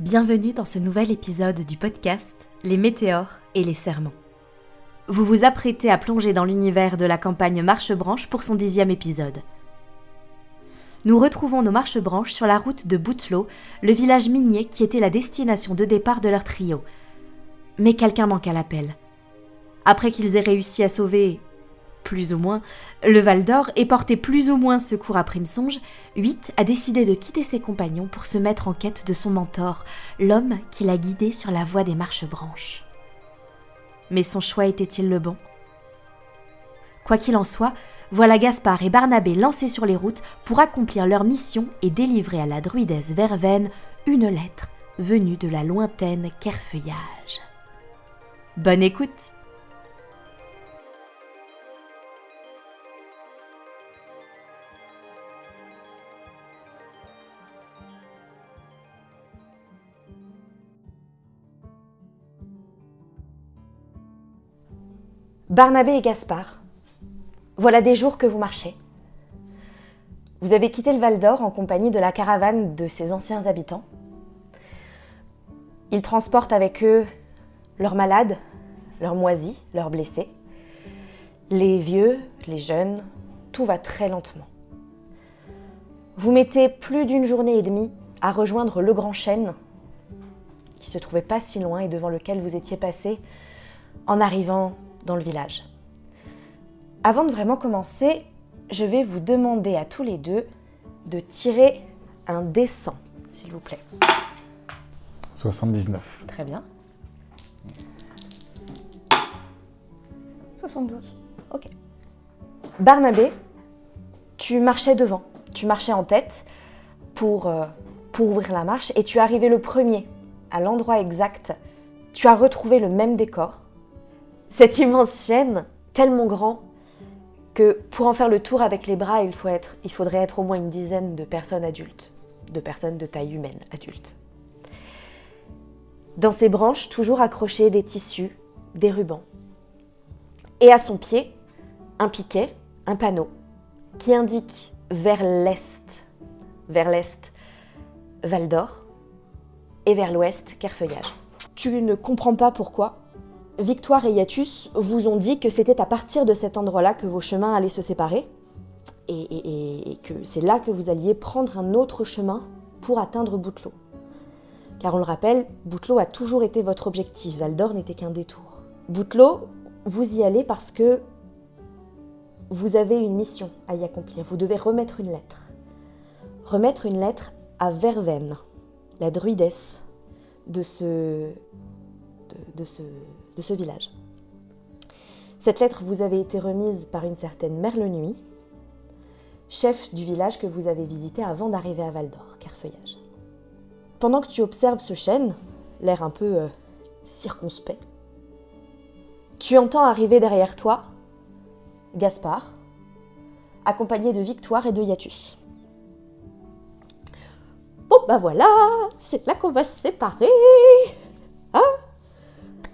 Bienvenue dans ce nouvel épisode du podcast Les météores et les serments. Vous vous apprêtez à plonger dans l'univers de la campagne Marchebranche pour son 10e épisode. Nous retrouvons nos Marchebranches sur la route de Boutelot, le village minier qui était la destination de départ de leur trio. Mais quelqu'un manque à l'appel. Après qu'ils aient réussi à sauver, plus ou moins, le Val d'Or et porter plus ou moins secours à Primesonge, Huit a décidé de quitter ses compagnons pour se mettre en quête de son mentor, l'homme qui l'a guidé sur la voie des Marchebranches. Mais son choix était-il le bon ? Quoi qu'il en soit, voilà Gaspard et Barnabé lancés sur les routes pour accomplir leur mission et délivrer à la druidesse Verveine une lettre venue de la lointaine Kerfeuillage. Bonne écoute! Barnabé et Gaspard, voilà des jours que vous marchez. Vous avez quitté le Val d'Or en compagnie de la caravane de ses anciens habitants. Ils transportent avec eux leurs malades, leurs moisis, leurs blessés. Les vieux, les jeunes, tout va très lentement. Vous mettez plus d'une journée et demie à rejoindre le grand chêne, qui se trouvait pas si loin et devant lequel vous étiez passé en arrivant dans le village. Avant de vraiment commencer, je vais vous demander à tous les deux de tirer un dé 100, s'il vous plaît. 79. Très bien. 72. Ok. Barnabé, tu marchais devant, tu marchais en tête pour ouvrir la marche et tu es arrivé le premier à l'endroit exact. Tu as retrouvé le même décor. Cette immense chaîne, tellement grand que pour en faire le tour avec les bras, il faudrait être au moins une dizaine de personnes adultes, de personnes de taille humaine adultes. Dans ses branches, toujours accrochés des tissus, des rubans. Et à son pied, un piquet, un panneau, qui indique vers l'est, Val d'Or, et vers l'ouest, Kerfeuillage. Tu ne comprends pas pourquoi Victoire et Iatus vous ont dit que c'était à partir de cet endroit-là que vos chemins allaient se séparer et que c'est là que vous alliez prendre un autre chemin pour atteindre Boutelot. Car on le rappelle, Boutelot a toujours été votre objectif, Val d'Or n'était qu'un détour. Boutelot, vous y allez parce que vous avez une mission à y accomplir. Vous devez remettre une lettre. Remettre une lettre à Verveine, la druidesse de ce village. Cette lettre vous avait été remise par une certaine Merlenuit, chef du village que vous avez visité avant d'arriver à Val d'Or, Kerfeuillage. Pendant que tu observes ce chêne, l'air un peu circonspect, tu entends arriver derrière toi Gaspard, accompagné de Victoire et de Iatus. Bon bah voilà, c'est là qu'on va se séparer, hein ?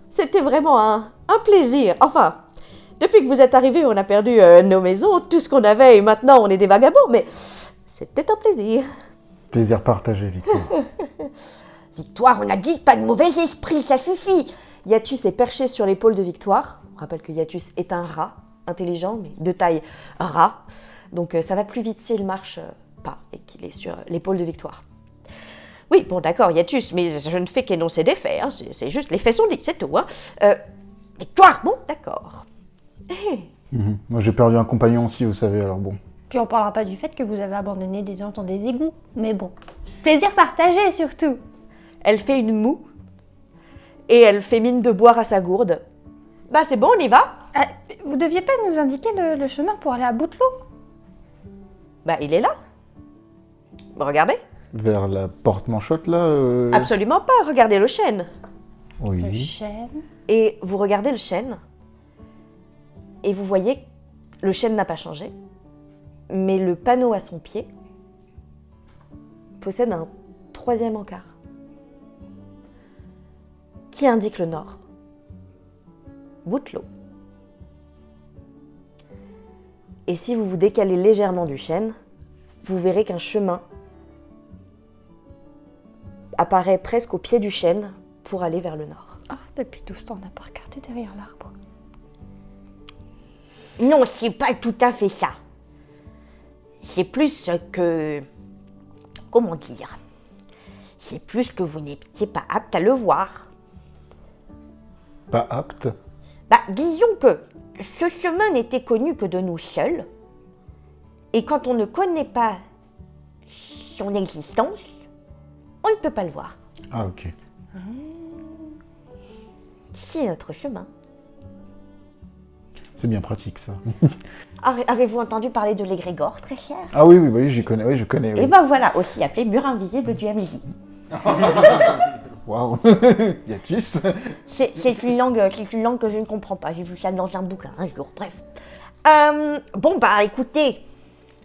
C'était vraiment un plaisir. Enfin, depuis que vous êtes arrivés, on a perdu nos maisons, tout ce qu'on avait, et maintenant on est des vagabonds, mais c'était un plaisir. Plaisir partagé, Victor. Victoire, on a dit pas de mauvais esprit, ça suffit. Iatus est perché sur l'épaule de Victoire. On rappelle que Iatus est un rat, intelligent, mais de taille rat. Donc ça va plus vite s'il marche pas et qu'il est sur l'épaule de Victoire. Oui, bon d'accord, Iatus, mais je ne fais qu'énoncer des faits, hein, c'est juste, les faits sont dits, c'est tout. Hein. Victoire, bon, d'accord. Moi, j'ai perdu un compagnon aussi, vous savez, alors bon. Puis on parlera pas du fait que vous avez abandonné des gens dans des égouts. Mais bon. Plaisir partagé surtout. Elle fait une moue et elle fait mine de boire à sa gourde. Bah c'est bon, on y va. Vous deviez pas nous indiquer le chemin pour aller à Boutelot ? Bah il est là. Regardez. Vers la porte Manchotte, là Absolument pas, regardez le chêne. Le Oui. chêne. Et vous regardez le chêne et vous voyez que le chêne n'a pas changé, mais le panneau à son pied possède un 3e encart qui indique le nord. Boutelot. Et si vous vous décalez légèrement du chêne, vous verrez qu'un chemin apparaît presque au pied du chêne pour aller vers le nord. Ah, depuis tout ce temps, on n'a pas regardé derrière l'arbre. Non, c'est pas tout à fait ça. C'est plus que... Comment dire? C'est plus que vous n'étiez pas apte à le voir. Pas apte? Disons que ce chemin n'était connu que de nous seuls. Et quand on ne connaît pas son existence, on ne peut pas le voir. Ah, ok. C'est notre chemin. C'est bien pratique, ça. Avez-vous entendu parler de l'égrégore, très cher? Ah oui, je connais, oui, je connais. Oui. Et ben voilà, aussi appelé mur invisible du MJ. Waouh. Hiatus. C'est une langue que je ne comprends pas. J'ai vu ça dans un bouquin un jour, bref. Écoutez,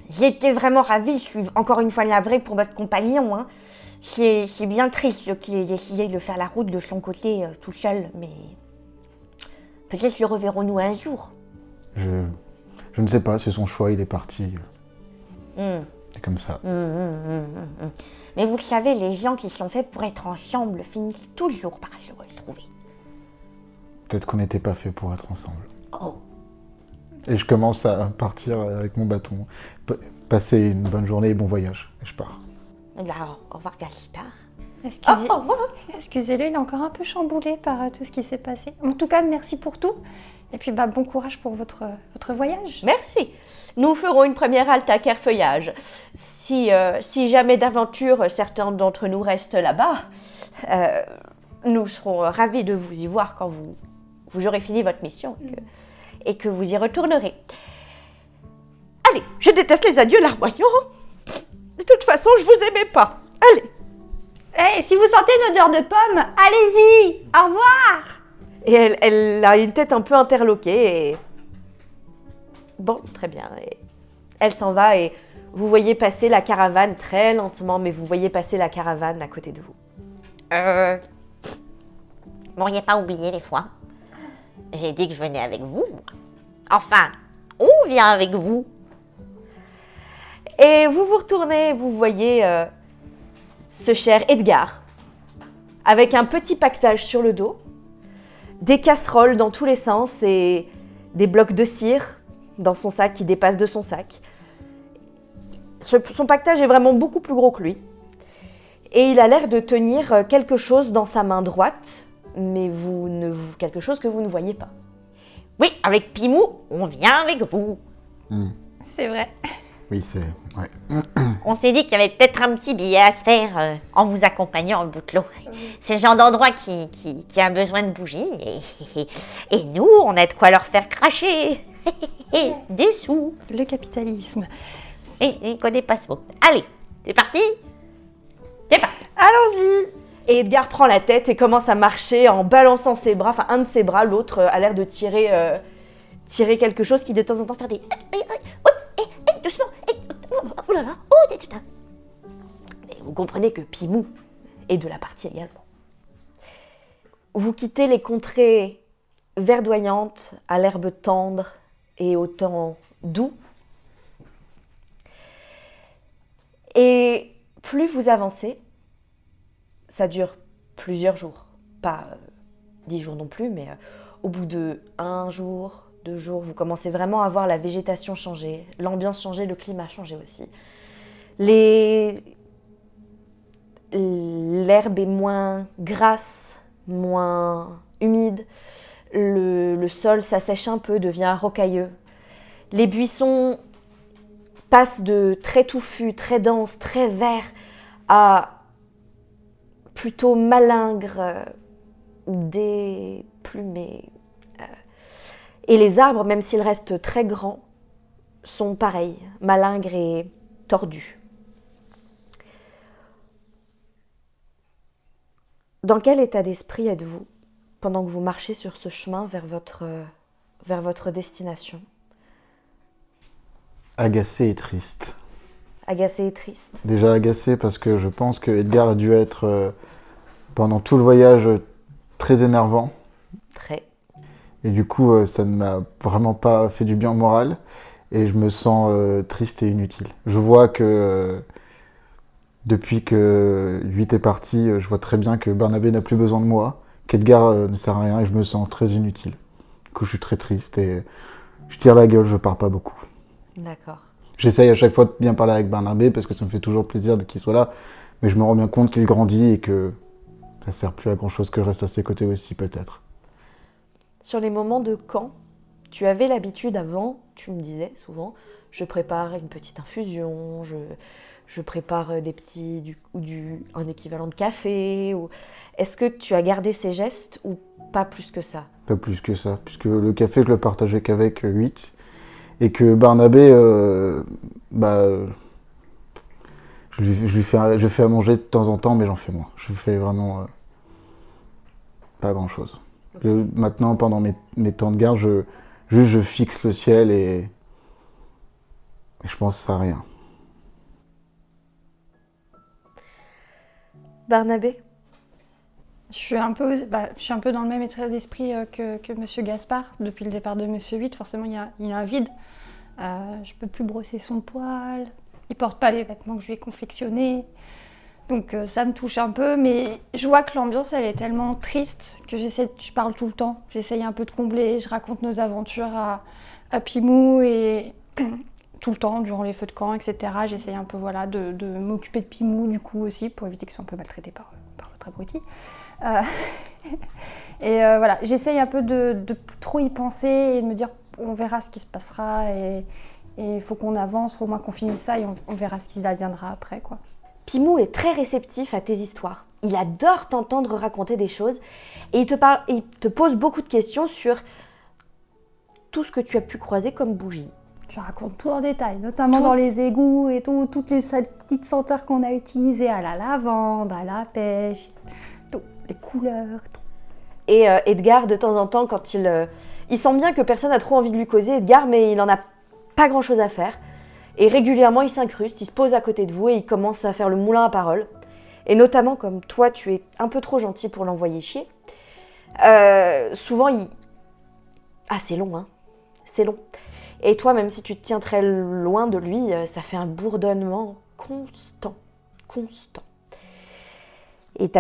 j'étais vraiment ravie. Je suis encore une fois navrée pour votre compagnon. Hein. C'est bien triste qu'il ait décidé de faire la route de son côté tout seul, mais peut-être le reverrons-nous un jour. Je ne sais pas, c'est son choix, il est parti. C'est comme ça. Mais vous le savez, les gens qui sont faits pour être ensemble finissent toujours par se retrouver. Peut-être qu'on n'était pas fait pour être ensemble. Oh. Et je commence à partir avec mon bâton. Passer une bonne journée et bon voyage. Et je pars. Là, au revoir Gaspard. Excusez-le, il est encore un peu chamboulé par tout ce qui s'est passé. En tout cas, merci pour tout. Et puis, bon courage pour votre voyage. Merci. Nous ferons une première halte à Kerfeuillage. Si jamais d'aventure certains d'entre nous restent là-bas, nous serons ravis de vous y voir quand vous aurez fini votre mission et que vous y retournerez. Allez, je déteste les adieux larmoyants. De toute façon, je vous aimais pas. Allez. Si vous sentez une odeur de pomme, allez-y. Au revoir. Et elle a une tête un peu interloquée et... Bon, très bien. Et elle s'en va et vous voyez passer la caravane très lentement, mais vous voyez passer la caravane à côté de vous. M'auriez pas oublié les fois. J'ai dit que je venais avec vous. Enfin, on vient avec vous. Et vous vous retournez, vous voyez ce cher Edgar, avec un petit paquetage sur le dos, des casseroles dans tous les sens et des blocs de cire dans son sac qui dépassent de son sac. Son paquetage est vraiment beaucoup plus gros que lui. Et il a l'air de tenir quelque chose dans sa main droite, mais quelque chose que vous ne voyez pas. Oui, avec Pimou, on vient avec vous. C'est vrai. Oui, c'est... Ouais. On s'est dit qu'il y avait peut-être un petit billet à se faire en vous accompagnant en bout de l'eau. C'est le genre d'endroit qui a besoin de bougies. Et nous, on a de quoi leur faire cracher. Des sous. Le capitalisme. Et il connaît pas ce mot. Allez, c'est parti. C'est parti. Allons-y. Et Edgar prend la tête et commence à marcher en balançant ses bras, enfin un de ses bras, l'autre a l'air de tirer quelque chose qui de temps en temps fait des... Doucement. Oh là là. Et vous comprenez que Pimou est de la partie également. Vous quittez les contrées verdoyantes, à l'herbe tendre et au temps doux. Et plus vous avancez, ça dure plusieurs jours, pas 10 jours non plus, mais au bout de 1 jour, 2 jours, vous commencez vraiment à voir la végétation changer, l'ambiance changer, le climat changer aussi. L'herbe est moins grasse, moins humide, le sol s'assèche un peu, devient rocailleux. Les buissons passent de très touffus, très denses, très verts à plutôt malingres, déplumés. Et les arbres, même s'ils restent très grands, sont pareils, malingres et tordus. Dans quel état d'esprit êtes-vous pendant que vous marchez sur ce chemin vers votre destination? Agacé et triste. Agacé et triste. Déjà agacé parce que je pense que Edgar a dû être, pendant tout le voyage, très énervant. Très. Et du coup, ça ne m'a vraiment pas fait du bien au moral. Et je me sens triste et inutile. Je vois que Depuis que 8 est parti, je vois très bien que Barnabé n'a plus besoin de moi, qu'Edgar ne sert à rien et je me sens très inutile. Du coup, je suis très triste et je tire la gueule, je pars pas beaucoup. D'accord. J'essaye à chaque fois de bien parler avec Barnabé parce que ça me fait toujours plaisir qu'il soit là, mais je me rends bien compte qu'il grandit et que ça sert plus à grand chose que je reste à ses côtés aussi, peut-être. Sur les moments de camp, tu avais l'habitude avant, tu me disais souvent, je prépare une petite infusion, je prépare un équivalent de café. Est-ce que tu as gardé ces gestes ou pas plus que ça? Pas plus que ça, puisque le café, je le partageais qu'avec 8, et que Barnabé, je fais à manger de temps en temps, mais j'en fais moins. Je fais vraiment pas grand-chose. Maintenant, pendant mes temps de garde, je fixe le ciel et je pense à rien. Barnabé? Je suis un peu dans le même état d'esprit que Monsieur Gaspard. Depuis le départ de Monsieur 8, forcément, il y a un vide. Je peux plus brosser son poil. Il porte pas les vêtements que je lui ai confectionnés. Donc ça me touche un peu, mais je vois que l'ambiance, elle est tellement triste que je parle tout le temps. J'essaye un peu de combler, je raconte nos aventures à Pimou et tout le temps, durant les feux de camp, etc. J'essaye un peu de m'occuper de Pimou, du coup, aussi, pour éviter qu'il soit un peu maltraité par l'autre abruti. Voilà, j'essaye un peu de trop y penser et de me dire on verra ce qui se passera et il faut qu'on avance, faut au moins qu'on finisse ça et on verra ce qui adviendra après, quoi. Pimou est très réceptif à tes histoires. Il adore t'entendre raconter des choses et il te pose beaucoup de questions sur tout ce que tu as pu croiser comme bougie. Je raconte tout en détail, notamment dans les égouts et toutes les petites senteurs qu'on a utilisées, à la lavande, à la pêche, tout, les couleurs, tout. Et Edgar, de temps en temps, quand il sent bien que personne n'a trop envie de lui causer, Edgar, mais il n'en a pas grand-chose à faire. Et régulièrement, il s'incruste, il se pose à côté de vous et il commence à faire le moulin à parole. Et notamment, comme toi, tu es un peu trop gentil pour l'envoyer chier, souvent, Ah, c'est long, hein. C'est long. Et toi, même si tu te tiens très loin de lui, ça fait un bourdonnement constant. Et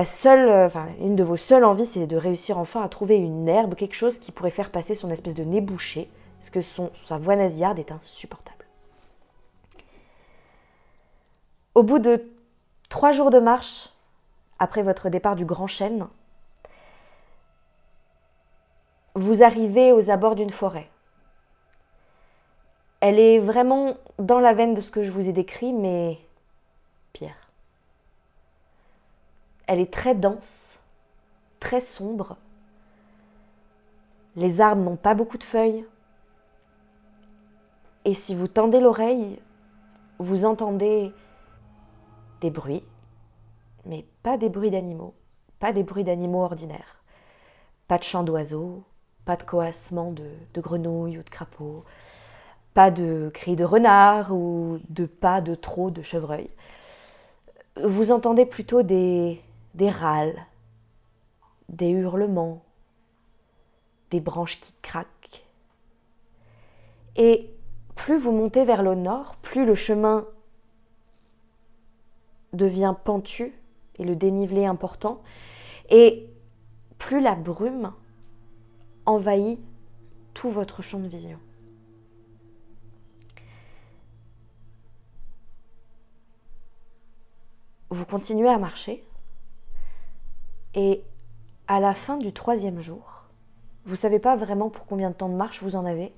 une de vos seules envies, c'est de réussir enfin à trouver une herbe, quelque chose qui pourrait faire passer son espèce de nez bouché, parce que sa voix nasillarde est insupportable. Au bout de 3 jours de marche, après votre départ du Grand Chêne, vous arrivez aux abords d'une forêt. Elle est vraiment dans la veine de ce que je vous ai décrit, mais pire. Elle est très dense, très sombre. Les arbres n'ont pas beaucoup de feuilles. Et si vous tendez l'oreille, vous entendez des bruits, mais pas des bruits d'animaux, pas des bruits d'animaux ordinaires. Pas de chants d'oiseaux, pas de coassement de grenouilles ou de crapauds, pas de cris de renards ou de pas de trot de chevreuils. Vous entendez plutôt des râles, des hurlements, des branches qui craquent. Et plus vous montez vers le nord, plus le chemin devient pentu et le dénivelé important, et plus la brume envahit tout votre champ de vision. Vous continuez à marcher et à la fin du 3e jour, vous ne savez pas vraiment pour combien de temps de marche vous en avez.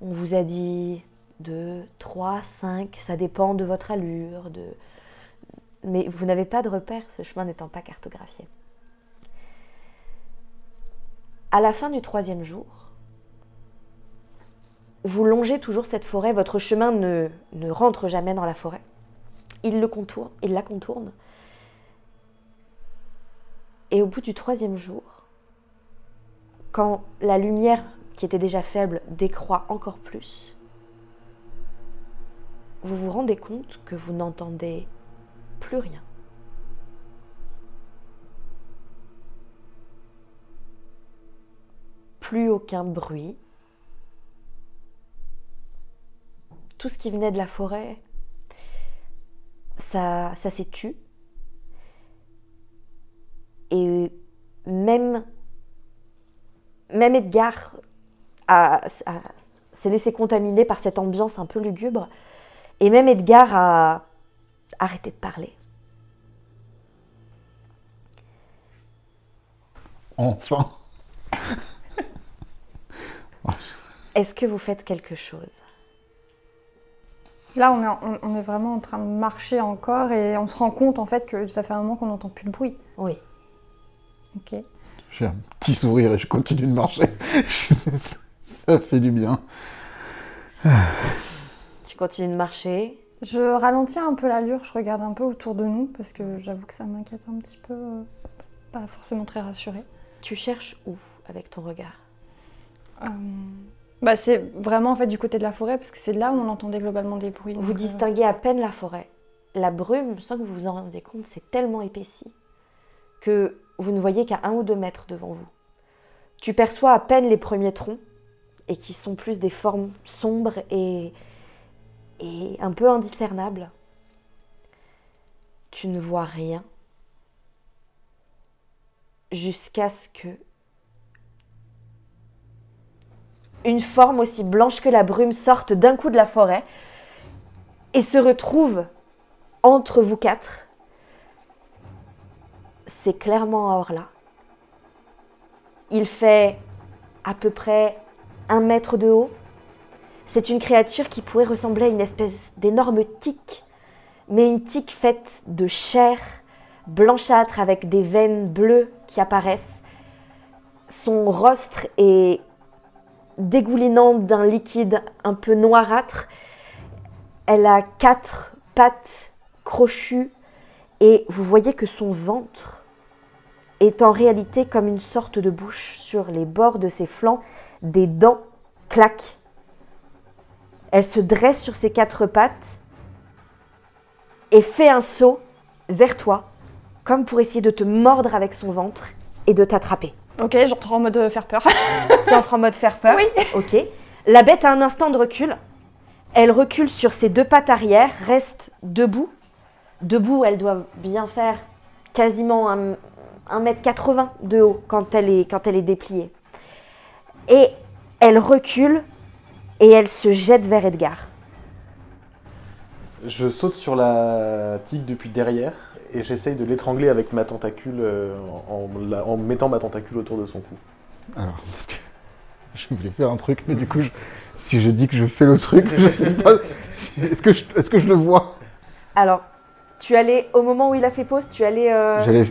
On vous a dit 2, 3, 5, ça dépend de votre allure, mais vous n'avez pas de repère, ce chemin n'étant pas cartographié. À la fin du 3e jour, vous longez toujours cette forêt, votre chemin ne rentre jamais dans la forêt. Il la contourne. Et au bout du 3e jour, quand la lumière, qui était déjà faible, décroît encore plus, vous vous rendez compte que vous n'entendez plus rien. Plus aucun bruit. Tout ce qui venait de la forêt, ça s'est tu. Et même Edgar s'est laissé contaminer par cette ambiance un peu lugubre. Et même Edgar a arrêté de parler. Enfin. Est-ce que vous faites quelque chose? Là, on est vraiment en train de marcher encore et on se rend compte en fait que ça fait un moment qu'on n'entend plus de bruit. Oui. Ok. J'ai un petit sourire et je continue de marcher. Ça fait du bien. Tu continues de marcher. Je ralentis un peu l'allure, je regarde un peu autour de nous parce que j'avoue que ça m'inquiète un petit peu, pas forcément très rassurée. Tu cherches où avec ton regard? C'est vraiment en fait du côté de la forêt parce que c'est là où on entendait globalement des bruits. Vous distinguez à peine la forêt. La brume, sans que vous vous en rendiez compte, c'est tellement épaissi que vous ne voyez qu'à 1 ou 2 mètres devant vous. Tu perçois à peine les premiers troncs et qui sont plus des formes sombres et un peu indiscernables. Tu ne vois rien jusqu'à ce que une forme aussi blanche que la brume sorte d'un coup de la forêt et se retrouve entre vous 4. C'est clairement Orla. Il fait à peu près 1 mètre de haut. C'est une créature qui pourrait ressembler à une espèce d'énorme tique, mais une tique faite de chair blanchâtre avec des veines bleues qui apparaissent. Son rostre est dégoulinant d'un liquide un peu noirâtre. Elle a 4 pattes crochues et vous voyez que son ventre est en réalité comme une sorte de bouche. Sur les bords de ses flancs, des dents claquent. Elle se dresse sur ses 4 pattes et fait un saut vers toi, comme pour essayer de te mordre avec son ventre et de t'attraper. Ok, j'entre en mode faire peur. Tu entres en mode faire peur? Oui. Ok. La bête a un instant de recul. Elle recule sur ses 2 pattes arrière, reste debout. Debout, elle doit bien faire quasiment 1,80 m de haut quand elle est dépliée. Et elle recule et elle se jette vers Edgar. Je saute sur la tique depuis derrière et j'essaye de l'étrangler avec ma tentacule en mettant ma tentacule autour de son cou. Alors, parce que je voulais faire un truc, mais du coup, si je dis que je fais le truc, je sais pas. Est-ce que je le vois? Alors, tu allais, au moment où il a fait pause, tu allais...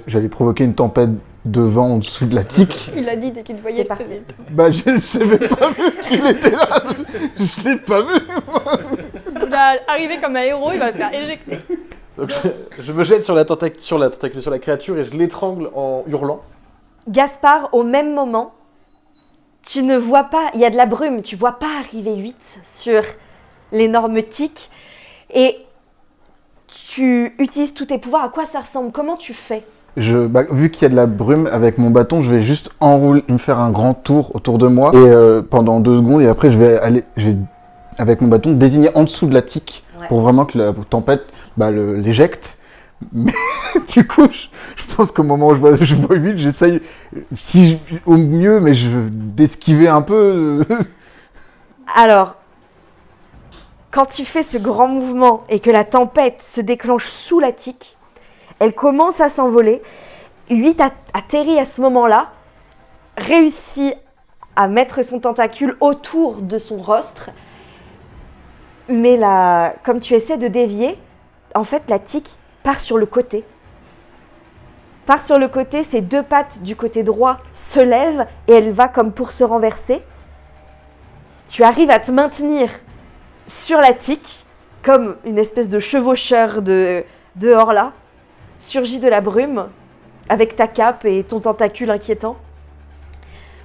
J'allais provoquer une tempête de vent en dessous de la tique. Il a dit dès qu'il te voyait. C'est parti. Bah, je n'avais pas vu qu'il était là. Je l'ai pas vu. Il va arriver comme un héros, il va se faire éjecter. Donc je me jette sur la créature et je l'étrangle en hurlant. Gaspard, au même moment, tu ne vois pas, il y a de la brume, tu vois pas arriver 8 sur l'énorme tique et tu utilises tous tes pouvoirs. À quoi ça ressemble? Comment tu fais? Vu qu'il y a de la brume, avec mon bâton, je vais juste me faire un grand tour autour de moi et pendant 2 secondes et après je vais avec mon bâton désigner en dessous de la tique pour vraiment que la tempête l'éjecte. Mais du coup, je pense qu'au moment où je vois 8, j'essaye, au mieux, mais d'esquiver un peu. Alors, quand tu fais ce grand mouvement et que la tempête se déclenche sous la tique, elle commence à s'envoler. 8 atterrit à ce moment-là, réussit à mettre son tentacule autour de son rostre. Mais comme tu essaies de dévier, en fait, la tique part sur le côté. Ses 2 pattes du côté droit se lèvent et elle va comme pour se renverser. Tu arrives à te maintenir sur la tique, comme une espèce de chevaucheur de Orla, surgit de la brume, avec ta cape et ton tentacule inquiétant.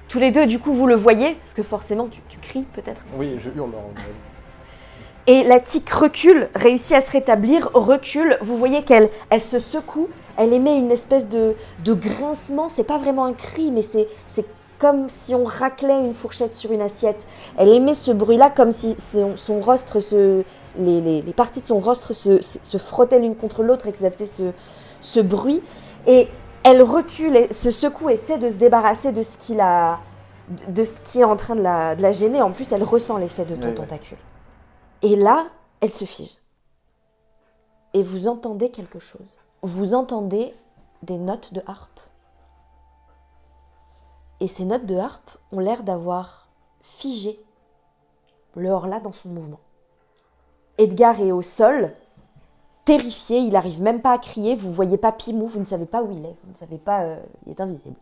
Tous les deux, du coup, vous le voyez, parce que forcément, tu cries peut-être. Oui, je hurle. Et la tique recule, réussit à se rétablir, recule. Vous voyez qu'elle se secoue, elle émet une espèce de grincement. C'est pas vraiment un cri, mais c'est comme si on raclait une fourchette sur une assiette. Elle émet ce bruit-là comme si son rostre se les parties de son rostre se frottaient l'une contre l'autre et qu'elles faisaient ce bruit. Et elle recule, et se secoue, essaie de se débarrasser de ce qui est en train de la gêner. En plus, elle ressent l'effet de ton tentacule. Et là, elle se fige. Et vous entendez quelque chose. Vous entendez des notes de harpe. Et ces notes de harpe ont l'air d'avoir figé le Horla dans son mouvement. Edgar est au sol, terrifié, il n'arrive même pas à crier, vous ne voyez pas Pimou, vous ne savez pas où il est, vous ne savez pas, il est invisible.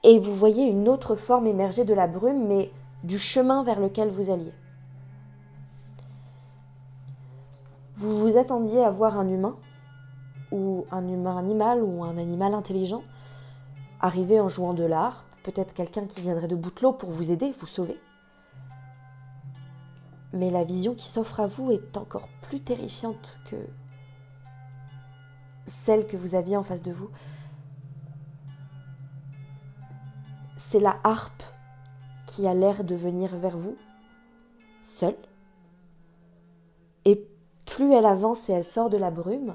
Et vous voyez une autre forme émerger de la brume, mais du chemin vers lequel vous alliez. Vous vous attendiez à voir un humain, ou un humain animal, ou un animal intelligent, arriver en jouant de la harpe, peut-être quelqu'un qui viendrait de bout de l'eau pour vous aider, vous sauver. Mais la vision qui s'offre à vous est encore plus terrifiante que celle que vous aviez en face de vous. C'est la harpe qui a l'air de venir vers vous, seule. Et plus elle avance et elle sort de la brume,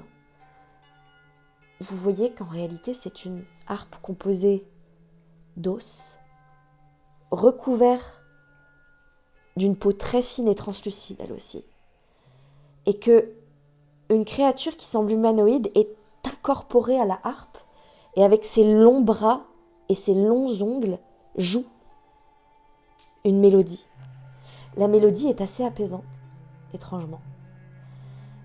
vous voyez qu'en réalité c'est une harpe composée d'os, recouvert d'une peau très fine et translucide elle aussi, et que une créature qui semble humanoïde est incorporée à la harpe et avec ses longs bras et ses longs ongles joue une mélodie. La mélodie est assez apaisante, étrangement,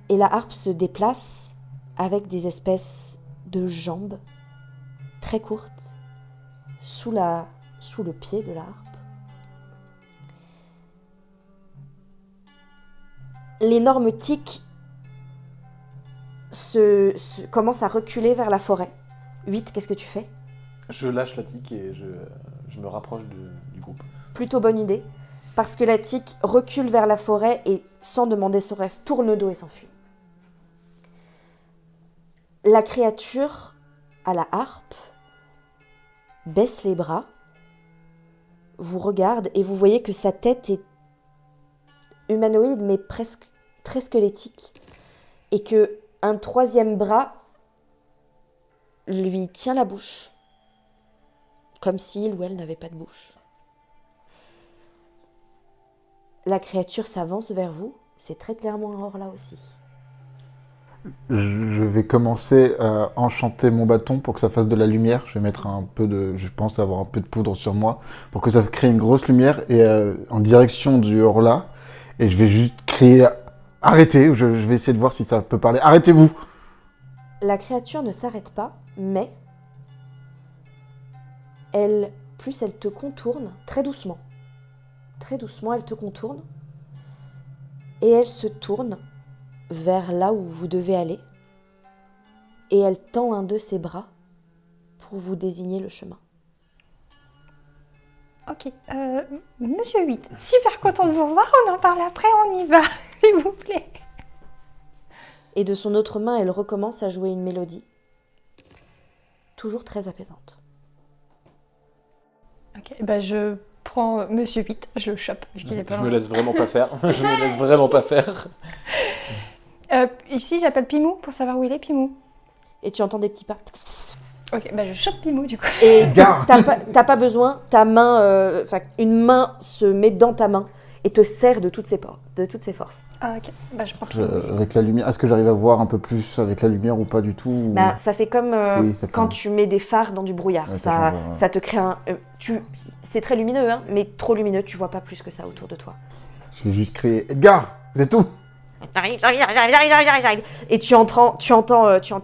et la harpe se déplace avec des espèces de jambes très courtes sous le pied de la harpe. L'énorme tic commence à reculer vers la forêt. 8, qu'est-ce que tu fais ? Je lâche la tique et je me rapproche du groupe. Plutôt bonne idée, parce que la tique recule vers la forêt et, sans demander son reste, tourne le dos et s'enfuit. La créature à la harpe baisse les bras, vous regarde et vous voyez que sa tête est humanoïde mais presque très squelettique et que un troisième bras lui tient la bouche comme s'il ou elle n'avait pas de bouche. La créature s'avance vers vous, c'est très clairement un Horla aussi. Je vais commencer à enchanter mon bâton pour que ça fasse de la lumière. Je vais mettre je pense avoir un peu de poudre sur moi pour que ça crée une grosse lumière et en direction du Horla. Et je vais juste crier « Arrêtez !» Je vais essayer de voir si ça peut parler. « Arrêtez-vous !» La créature ne s'arrête pas, mais plus elle te contourne, très doucement, elle te contourne, et elle se tourne vers là où vous devez aller, et elle tend un de ses bras pour vous désigner le chemin. Ok, Monsieur 8, super content de vous revoir, on en parle après, on y va, s'il vous plaît. Et de son autre main, elle recommence à jouer une mélodie, toujours très apaisante. Ok, bah je prends Monsieur 8, je le chope, vu qu'il est pas Je loin. me laisse vraiment pas faire. Je me laisse vraiment pas faire. Ici, j'appelle Pimou pour savoir où il est, Pimou. Et tu entends des petits pas. Ok, bah je chope Pimou du coup. Et t'as pas besoin, ta main, une main se met dans ta main et te serre de toutes ses forces. Ah ok, bah je prends Pimou. Avec la lumière, est-ce que j'arrive à voir un peu plus avec la lumière ou pas du tout ou... Bah, ça fait comme Oui, ça fait quand un- tu mets des phares dans du brouillard. Ouais, ça change, te crée un... c'est très lumineux, hein, mais trop lumineux, tu vois pas plus que ça autour de toi. Je vais juste crier « Edgar, vous êtes où ?» J'arrive. Et tu entends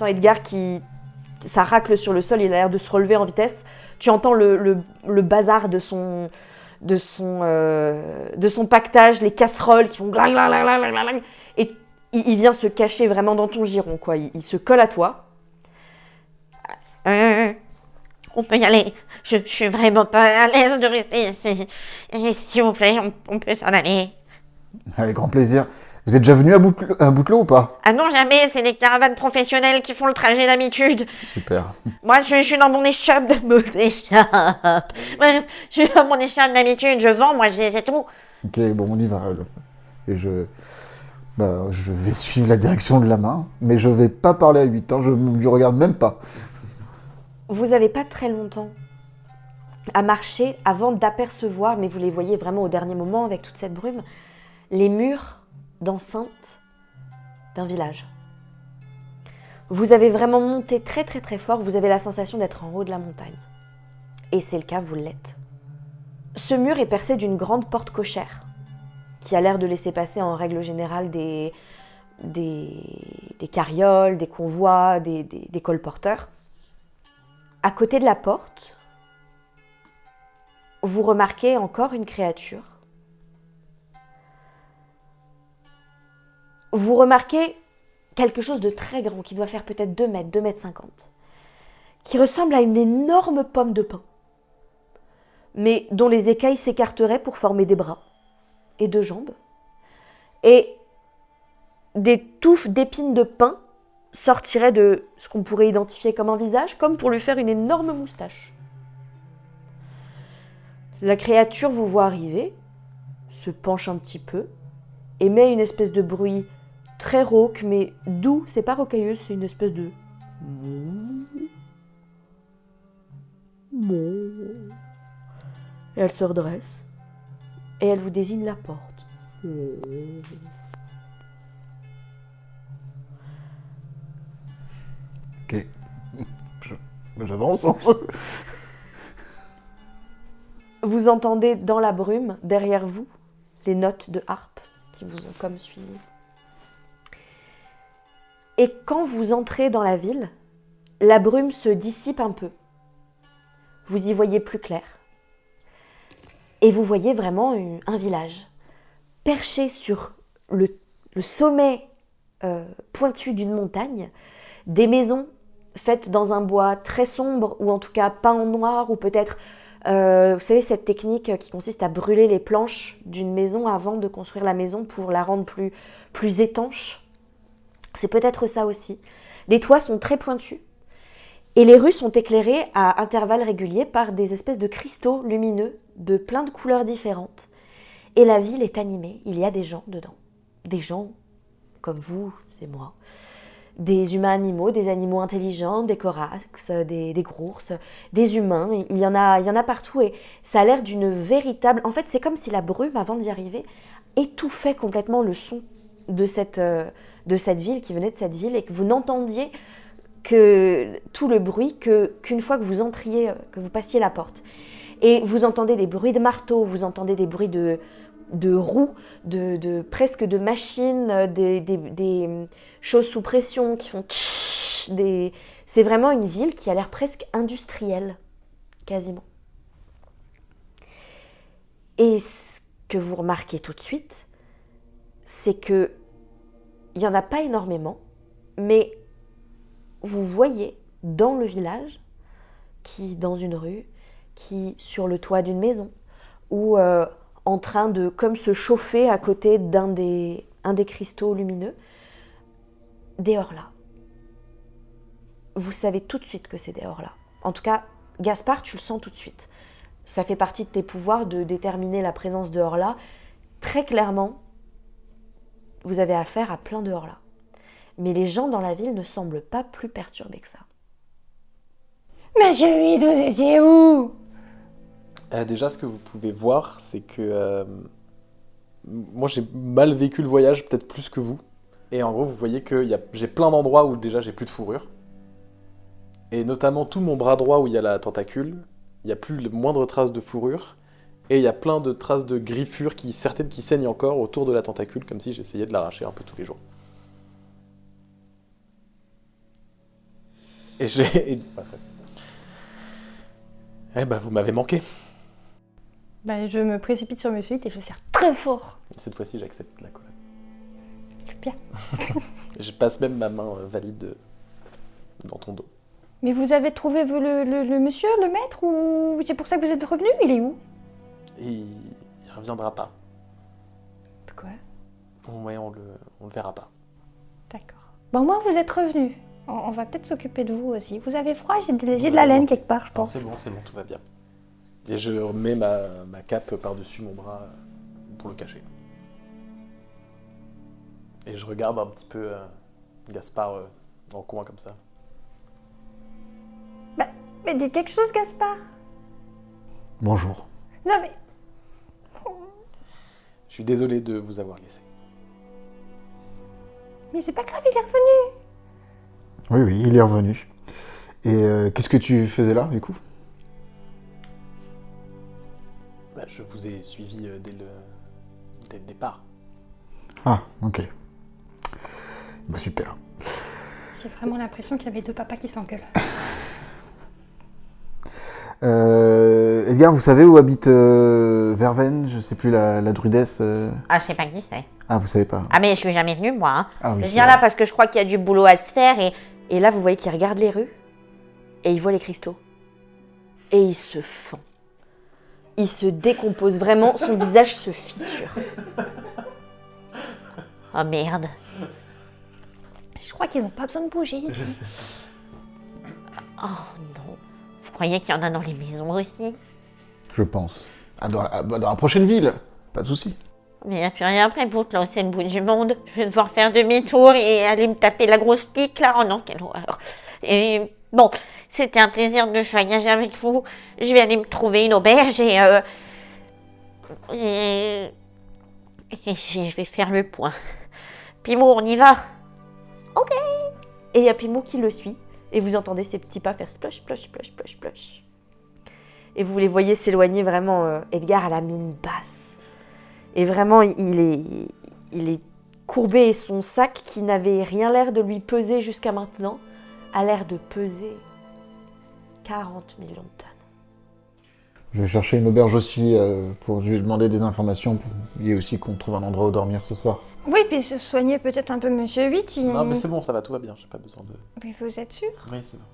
Edgar qui... Ça racle sur le sol, il a l'air de se relever en vitesse. Tu entends le bazar de son pactage, les casseroles qui font gling, gling, gling, gling, gling, gling. Et il vient se cacher vraiment dans ton giron, quoi. Il se colle à toi. On peut y aller. Je suis vraiment pas à l'aise de rester ici. Et s'il vous plaît, on peut s'en aller. Avec grand plaisir. Vous êtes déjà venu à Boutelot ou pas? Ah non, jamais, c'est des caravanes professionnelles qui font le trajet d'habitude. Super. Moi, je suis dans mon échoppe Bref, je suis dans mon échoppe d'habitude, je vends, moi, c'est tout. Ok, bon, on y va. Et je vais suivre la direction de la main, mais je vais pas parler à 8 ans, je ne lui regarde même pas. Vous n'avez pas très longtemps à marcher avant d'apercevoir, mais vous les voyez vraiment au dernier moment avec toute cette brume, les murs d'enceinte d'un village. Vous avez vraiment monté très très très fort, vous avez la sensation d'être en haut de la montagne. Et c'est le cas, vous l'êtes. Ce mur est percé d'une grande porte cochère, qui a l'air de laisser passer en règle générale des carrioles, des convois, des colporteurs. À côté de la porte, vous remarquez encore une créature. Vous remarquez quelque chose de très grand, qui doit faire peut-être 2 mètres, 2 mètres 50, qui ressemble à une énorme pomme de pin, mais dont les écailles s'écarteraient pour former des bras et 2 jambes, et des touffes d'épines de pin sortiraient de ce qu'on pourrait identifier comme un visage, comme pour lui faire une énorme moustache. La créature vous voit arriver, se penche un petit peu, émet une espèce de bruit très rauque, mais doux, c'est pas rocailleux, c'est une espèce de... Et elle se redresse, et elle vous désigne la porte. Ok. J'avance un peu. Vous entendez dans la brume, derrière vous, les notes de harpe qui vous ont comme suivi. Et quand vous entrez dans la ville, la brume se dissipe un peu. Vous y voyez plus clair. Et vous voyez vraiment un village perché sur le sommet pointu d'une montagne, des maisons faites dans un bois très sombre, ou en tout cas peint en noir, ou peut-être, vous savez, cette technique qui consiste à brûler les planches d'une maison avant de construire la maison pour la rendre plus étanche. C'est peut-être ça aussi. Les toits sont très pointus et les rues sont éclairées à intervalles réguliers par des espèces de cristaux lumineux de plein de couleurs différentes. Et la ville est animée, il y a des gens dedans. Des gens comme vous, c'est moi. Des humains animaux, des animaux intelligents, des corax, des grours, des humains. Il y en a partout et ça a l'air d'une véritable... En fait, c'est comme si la brume, avant d'y arriver, étouffait complètement le son de cette ville, qui venait de cette ville, et que vous n'entendiez que tout le bruit qu'une fois que vous entriez, que vous passiez la porte. Et vous entendez des bruits de marteau, vous entendez des bruits de roues, presque de machines, des choses sous pression qui font tch, c'est vraiment une ville qui a l'air presque industrielle, quasiment. Et ce que vous remarquez tout de suite, c'est que il n'y en a pas énormément, mais vous voyez dans le village, qui dans une rue, qui sur le toit d'une maison, ou en train de comme se chauffer à côté d'un des cristaux lumineux, des horlas. Vous savez tout de suite que c'est des horlas. En tout cas, Gaspard, tu le sens tout de suite. Ça fait partie de tes pouvoirs de déterminer la présence de horlas. Très clairement, vous avez affaire à plein de horlas. Mais les gens dans la ville ne semblent pas plus perturbés que ça. Monsieur 8, vous étiez où? Déjà, ce que vous pouvez voir, c'est que moi, j'ai mal vécu le voyage, peut-être plus que vous. Et en gros, vous voyez que j'ai plein d'endroits où déjà j'ai plus de fourrure. Et notamment tout mon bras droit où il y a la tentacule, il n'y a plus le moindre trace de fourrure. Et il y a plein de traces de griffures, certaines qui saignent encore autour de la tentacule, comme si j'essayais de l'arracher un peu tous les jours. Vous m'avez manqué. Je me précipite sur Monsieur 8 et je serre très fort. Cette fois-ci, j'accepte la collade. Bien. Je passe même ma main valide dans ton dos. Mais vous avez trouvé le monsieur, le maître, ou c'est pour ça que vous êtes revenu? Il est où? Il reviendra pas. Quoi? Ouais, on le verra pas. D'accord. Bon, au moins vous êtes revenu. On va peut-être s'occuper de vous aussi. Vous avez froid? J'ai de la laine quelque part, je pense. C'est bon, tout va bien. Et je remets ma cape par-dessus mon bras pour le cacher. Et je regarde un petit peu Gaspard dans le coin comme ça. Mais dis quelque chose, Gaspard. Bonjour. Non mais... Je suis désolé de vous avoir laissé. Mais c'est pas grave, il est revenu. Oui, oui, il est revenu. Et qu'est-ce que tu faisais là, du coup? Bah, je vous ai suivi dès le départ. Ah, ok. Bah, super. J'ai vraiment l'impression qu'il y avait deux papas qui s'engueulent. Edgar, vous savez où habite Verveine? Je sais plus, la druidesse. Ah, je sais pas qui c'est. Ah, vous savez pas. Ah, mais je suis jamais venue, moi. Hein. Ah, oui, Je c'est viens vrai. là parce que je crois qu'il y a du boulot à se faire Et là, vous voyez qu'il regarde les rues et il voit les cristaux. Et il se fend. Il se décompose vraiment, son visage se fissure. Oh merde. Je crois qu'ils ont pas besoin de bouger. Oh non. Vous croyez qu'il y en a dans les maisons aussi? Je pense. Ah, dans la prochaine ville, pas de souci. Mais il n'y a plus rien après pour c'est le bout du monde. Je vais devoir faire demi-tour et aller me taper la grosse tique là. Oh non, quelle horreur. Et bon, c'était un plaisir de voyager avec vous. Je vais aller me trouver une auberge et je vais faire le point. Pimou, on y va? Ok. Et il y a Pimou qui le suit. Et vous entendez ses petits pas faire splosh, splosh, splosh, splosh, splosh. Et vous les voyez s'éloigner vraiment, Edgar à la mine basse. Et vraiment, il est courbé et son sac, qui n'avait rien l'air de lui peser jusqu'à maintenant, a l'air de peser 40 millions de tonnes. Je vais chercher une auberge aussi pour lui demander des informations. Il y a aussi qu'on trouve un endroit où dormir ce soir. Oui, puis se soigner peut-être un peu Monsieur 8. Non, mais c'est bon, ça va, tout va bien. J'ai pas besoin de. Mais vous êtes sûr? Oui, c'est bon.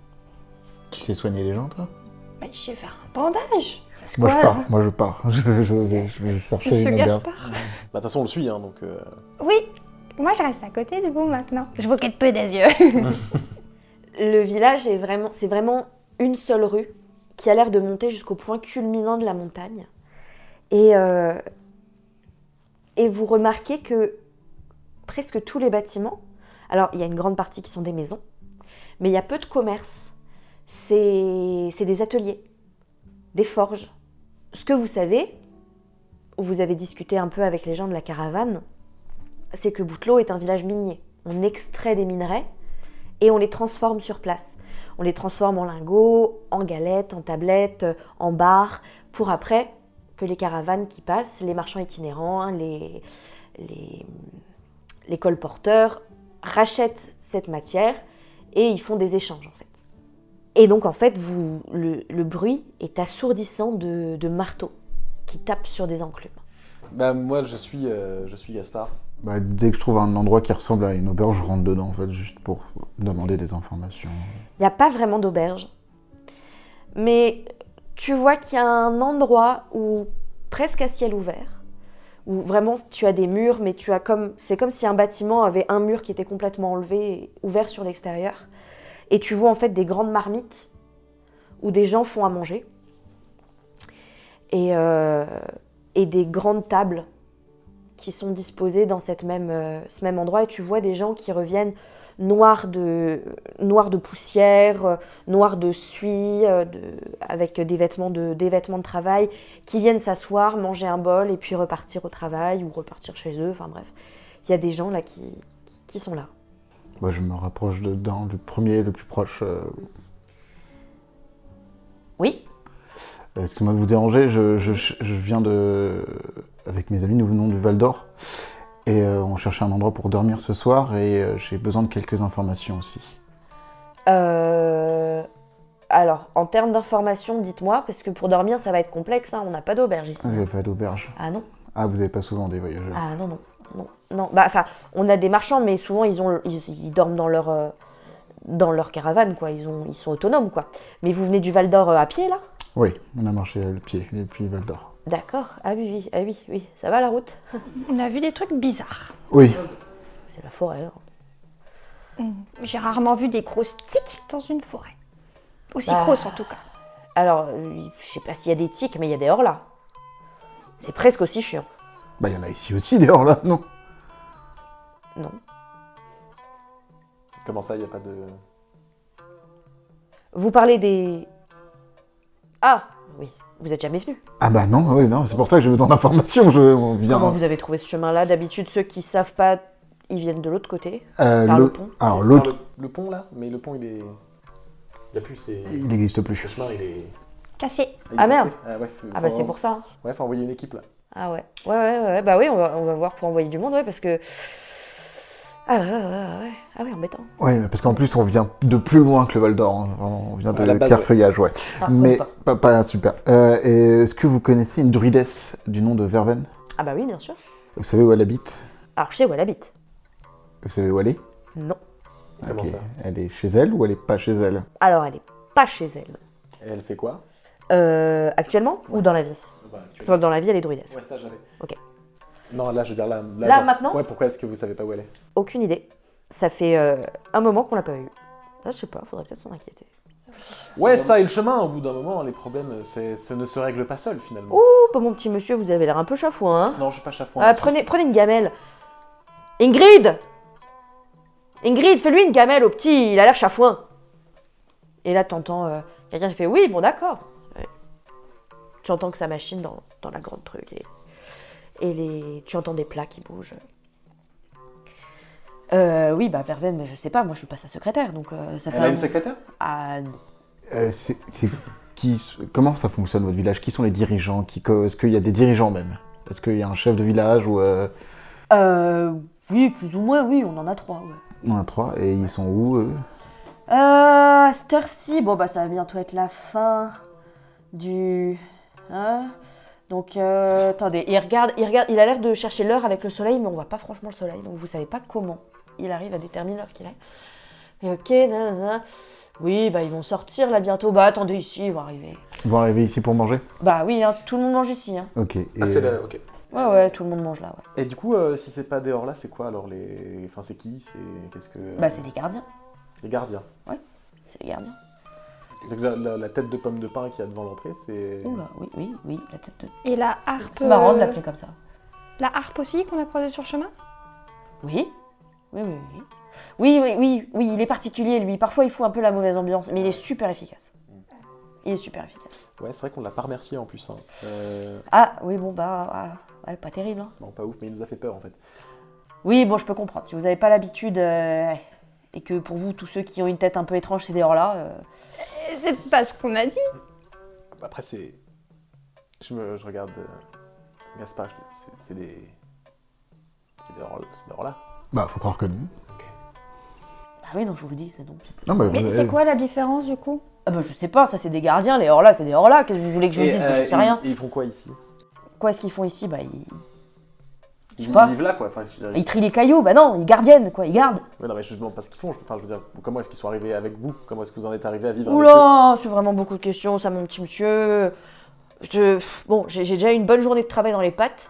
Tu sais soigner les gens, toi? Mais je vais faire un bandage. C'est Moi, quoi, je pars. là Moi, je pars. Je vais chercher Monsieur une auberge. Gaspard? Bah, de toute façon, on le suit, hein, donc. Oui, moi je reste à côté de vous maintenant. Je vous quitte peu des yeux. Le village c'est vraiment une seule rue qui a l'air de monter jusqu'au point culminant de la montagne. Et vous remarquez que presque tous les bâtiments, alors il y a une grande partie qui sont des maisons, mais il y a peu de commerces. C'est des ateliers, des forges. Ce que vous savez, vous avez discuté un peu avec les gens de la caravane, c'est que Boutelot est un village minier. On extrait des minerais et on les transforme sur place. On les transforme en lingots, en galettes, en tablettes, en barres, pour après que les caravanes qui passent, les marchands itinérants, les colporteurs, rachètent cette matière et ils font des échanges en fait. Et donc en fait, le bruit est assourdissant de marteaux qui tapent sur des enclumes. Bah, moi, je suis Gaspard. Bah, dès que je trouve un endroit qui ressemble à une auberge, je rentre dedans, en fait, juste pour demander des informations. Il n'y a pas vraiment d'auberge. Mais tu vois qu'il y a un endroit où, presque à ciel ouvert, où vraiment tu as des murs, mais c'est comme si un bâtiment avait un mur qui était complètement enlevé et ouvert sur l'extérieur. Et tu vois en fait des grandes marmites où des gens font à manger. Et des grandes tables qui sont disposées dans ce même endroit. Et tu vois des gens qui reviennent noirs de poussière, noirs de suie, avec des vêtements de travail, qui viennent s'asseoir, manger un bol et puis repartir au travail ou repartir chez eux. Enfin bref, il y a des gens là qui sont là. Bah, je me rapproche dedans, le premier, le plus proche. Oui. Excusez-moi de vous déranger, je viens avec mes amis, nous venons du Val d'Or. Et on cherchait un endroit pour dormir ce soir et j'ai besoin de quelques informations aussi. Alors, en termes d'informations, dites-moi, parce que pour dormir, ça va être complexe, hein, on n'a pas d'auberge ici. Vous n'avez pas d'auberge? Ah non. Ah, vous n'avez pas souvent des voyageurs? Ah non. Bah, enfin, on a des marchands, mais souvent ils dorment dans leur caravane, quoi. Ils sont autonomes, quoi. Mais vous venez du Val d'Or à pied, là? Oui, on a marché le pied depuis Val d'Or. D'accord. Ah oui, ça va la route? On a vu des trucs bizarres. Oui. C'est la forêt. Hein. J'ai rarement vu des grosses tiques dans une forêt. Aussi Bah. grosses en tout cas. Alors, je sais pas s'il y a des tiques, mais il y a des horlas. C'est presque aussi chiant. Bah, il y en a ici aussi, d'ailleurs, là, non? Non. Comment ça, il n'y a pas de... Vous parlez des... Ah, oui. Vous êtes jamais venu. Ah bah non, oui, non, c'est pour ça que j'ai besoin d'informations. On vient... Comment vous avez trouvé ce chemin-là? D'habitude, ceux qui savent pas, ils viennent de l'autre côté, par le pont. Alors l'autre, Le pont, là? Mais le pont, il est... Il n'y a plus, c'est... il n'existe plus. Le chemin, il est... Cassé. il est Ah, merde. cassé. Ouais, Ah bah c'est pour ça. Ouais, faut envoyer une équipe, là. Ah ouais. Ouais. Bah oui, on va voir pour envoyer du monde, ouais, parce que... Ah ouais. Ah ouais, embêtant. Ouais, parce qu'en plus, on vient de plus loin que le Val d'Or. Hein. On vient de À la base, Clairefeuillage, ouais. Ah, Mais pas. pas super. Et est-ce que vous connaissez une druidesse du nom de Verven? Ah bah oui, bien sûr. Vous savez où elle habite? Alors, je sais où elle habite. Vous savez où elle est? Non. Comment Ok. ça? Elle est chez elle ou elle est pas chez elle? Alors, elle est pas chez elle. Et elle fait quoi? Actuellement ou dans la vie? Enfin, dans la vie, elle est druidesse. Ouais, ça, j'avais. Ok. Non, là, je veux dire, là... Là, genre- maintenant? Ouais, pourquoi est-ce que vous savez pas où elle est? Aucune idée. Ça fait un moment qu'on l'a pas vue. Ça, je sais pas, faudrait peut-être s'en inquiéter. Ouais, ça et le chemin, au bout d'un moment, les problèmes, ce ne se règle pas seul, finalement. Ouh, bah, mon petit monsieur, vous avez l'air un peu chafouin, hein? Non, je suis pas chafouin. Ah, prenez une gamelle. Ingrid, fais-lui une gamelle au petit, il a l'air chafouin. Et là, t'entends quelqu'un qui fait oui, bon, d'accord. Ouais. Tu entends que sa machine dans la grande truc. Tu entends des plats qui bougent. Oui, bah Verven, mais je sais pas, moi je suis pas sa secrétaire, donc ça fait Elle a une secrétaire? Ah, non. Comment ça fonctionne votre village? Qui sont les dirigeants? Est-ce qu'il y a des dirigeants même? Est-ce qu'il y a un chef de village ou oui, plus ou moins, oui, on en a 3, ouais. on en a 3 et ils sont où eux? À cette heure-ci, bon bah ça va bientôt être la fin du... Hein? Donc, attendez, il regarde, il a l'air de chercher l'heure avec le soleil, mais on voit pas franchement le soleil, donc vous savez pas comment il arrive à déterminer l'heure qu'il est. Mais ok, nanana. Oui, bah ils vont sortir là bientôt. Bah attendez, ici, ils vont arriver. Ils vont arriver ici pour manger? Bah oui, hein, tout le monde mange ici. Hein. Ok. Ah, c'est là, ok. Ouais, tout le monde mange là, ouais. Et du coup, si c'est pas dehors là, c'est quoi alors les... Enfin, c'est qui? Qu'est-ce que... Bah c'est les gardiens, Les gardiens. c'est les gardiens. Donc, la tête de pomme de pain qu'il y a devant l'entrée, c'est... Oula, oui, la tête de... Et la harpe. C'est marrant de l'appeler comme ça. La harpe aussi qu'on a croisée sur le chemin? Oui, oui, il est particulier lui. Parfois il fout un peu la mauvaise ambiance, mais il est super efficace. Il est super efficace. Ouais, c'est vrai qu'on l'a pas remercié en plus. Hein. Ah, oui, bon, bah, ouais, pas terrible. Hein. Non, pas ouf, mais il nous a fait peur en fait. Oui, bon, je peux comprendre. Si vous n'avez pas l'habitude et que pour vous, tous ceux qui ont une tête un peu étrange, c'est des hors-là. C'est pas ce qu'on a dit. Après, c'est... Je regarde Gaspard, je fais, c'est des... C'est des hors là. Bah, faut croire que non. Bah oui, non, je vous le dis, c'est donc. Non, bah, Mais c'est quoi la différence du coup? Ah bah je sais pas, ça c'est des gardiens, les hors-là, c'est des hors-là. Qu'est-ce que vous voulez que je vous dise? Je sais rien. Et ils font quoi ici? Quoi est-ce qu'ils font ici? Bah Ils sais pas. vivent là quoi. Enfin, je veux dire, ils trient les cailloux, bah non, ils gardiennent, quoi, ils gardent. Ouais, non, mais je demande pas ce qu'ils font. Enfin, je veux dire, comment est-ce qu'ils sont arrivés avec vous? Comment est-ce que vous en êtes arrivés à vivre avec eux? Oula, c'est vraiment beaucoup de questions, ça, mon petit monsieur. Bon, j'ai déjà eu une bonne journée de travail dans les pattes.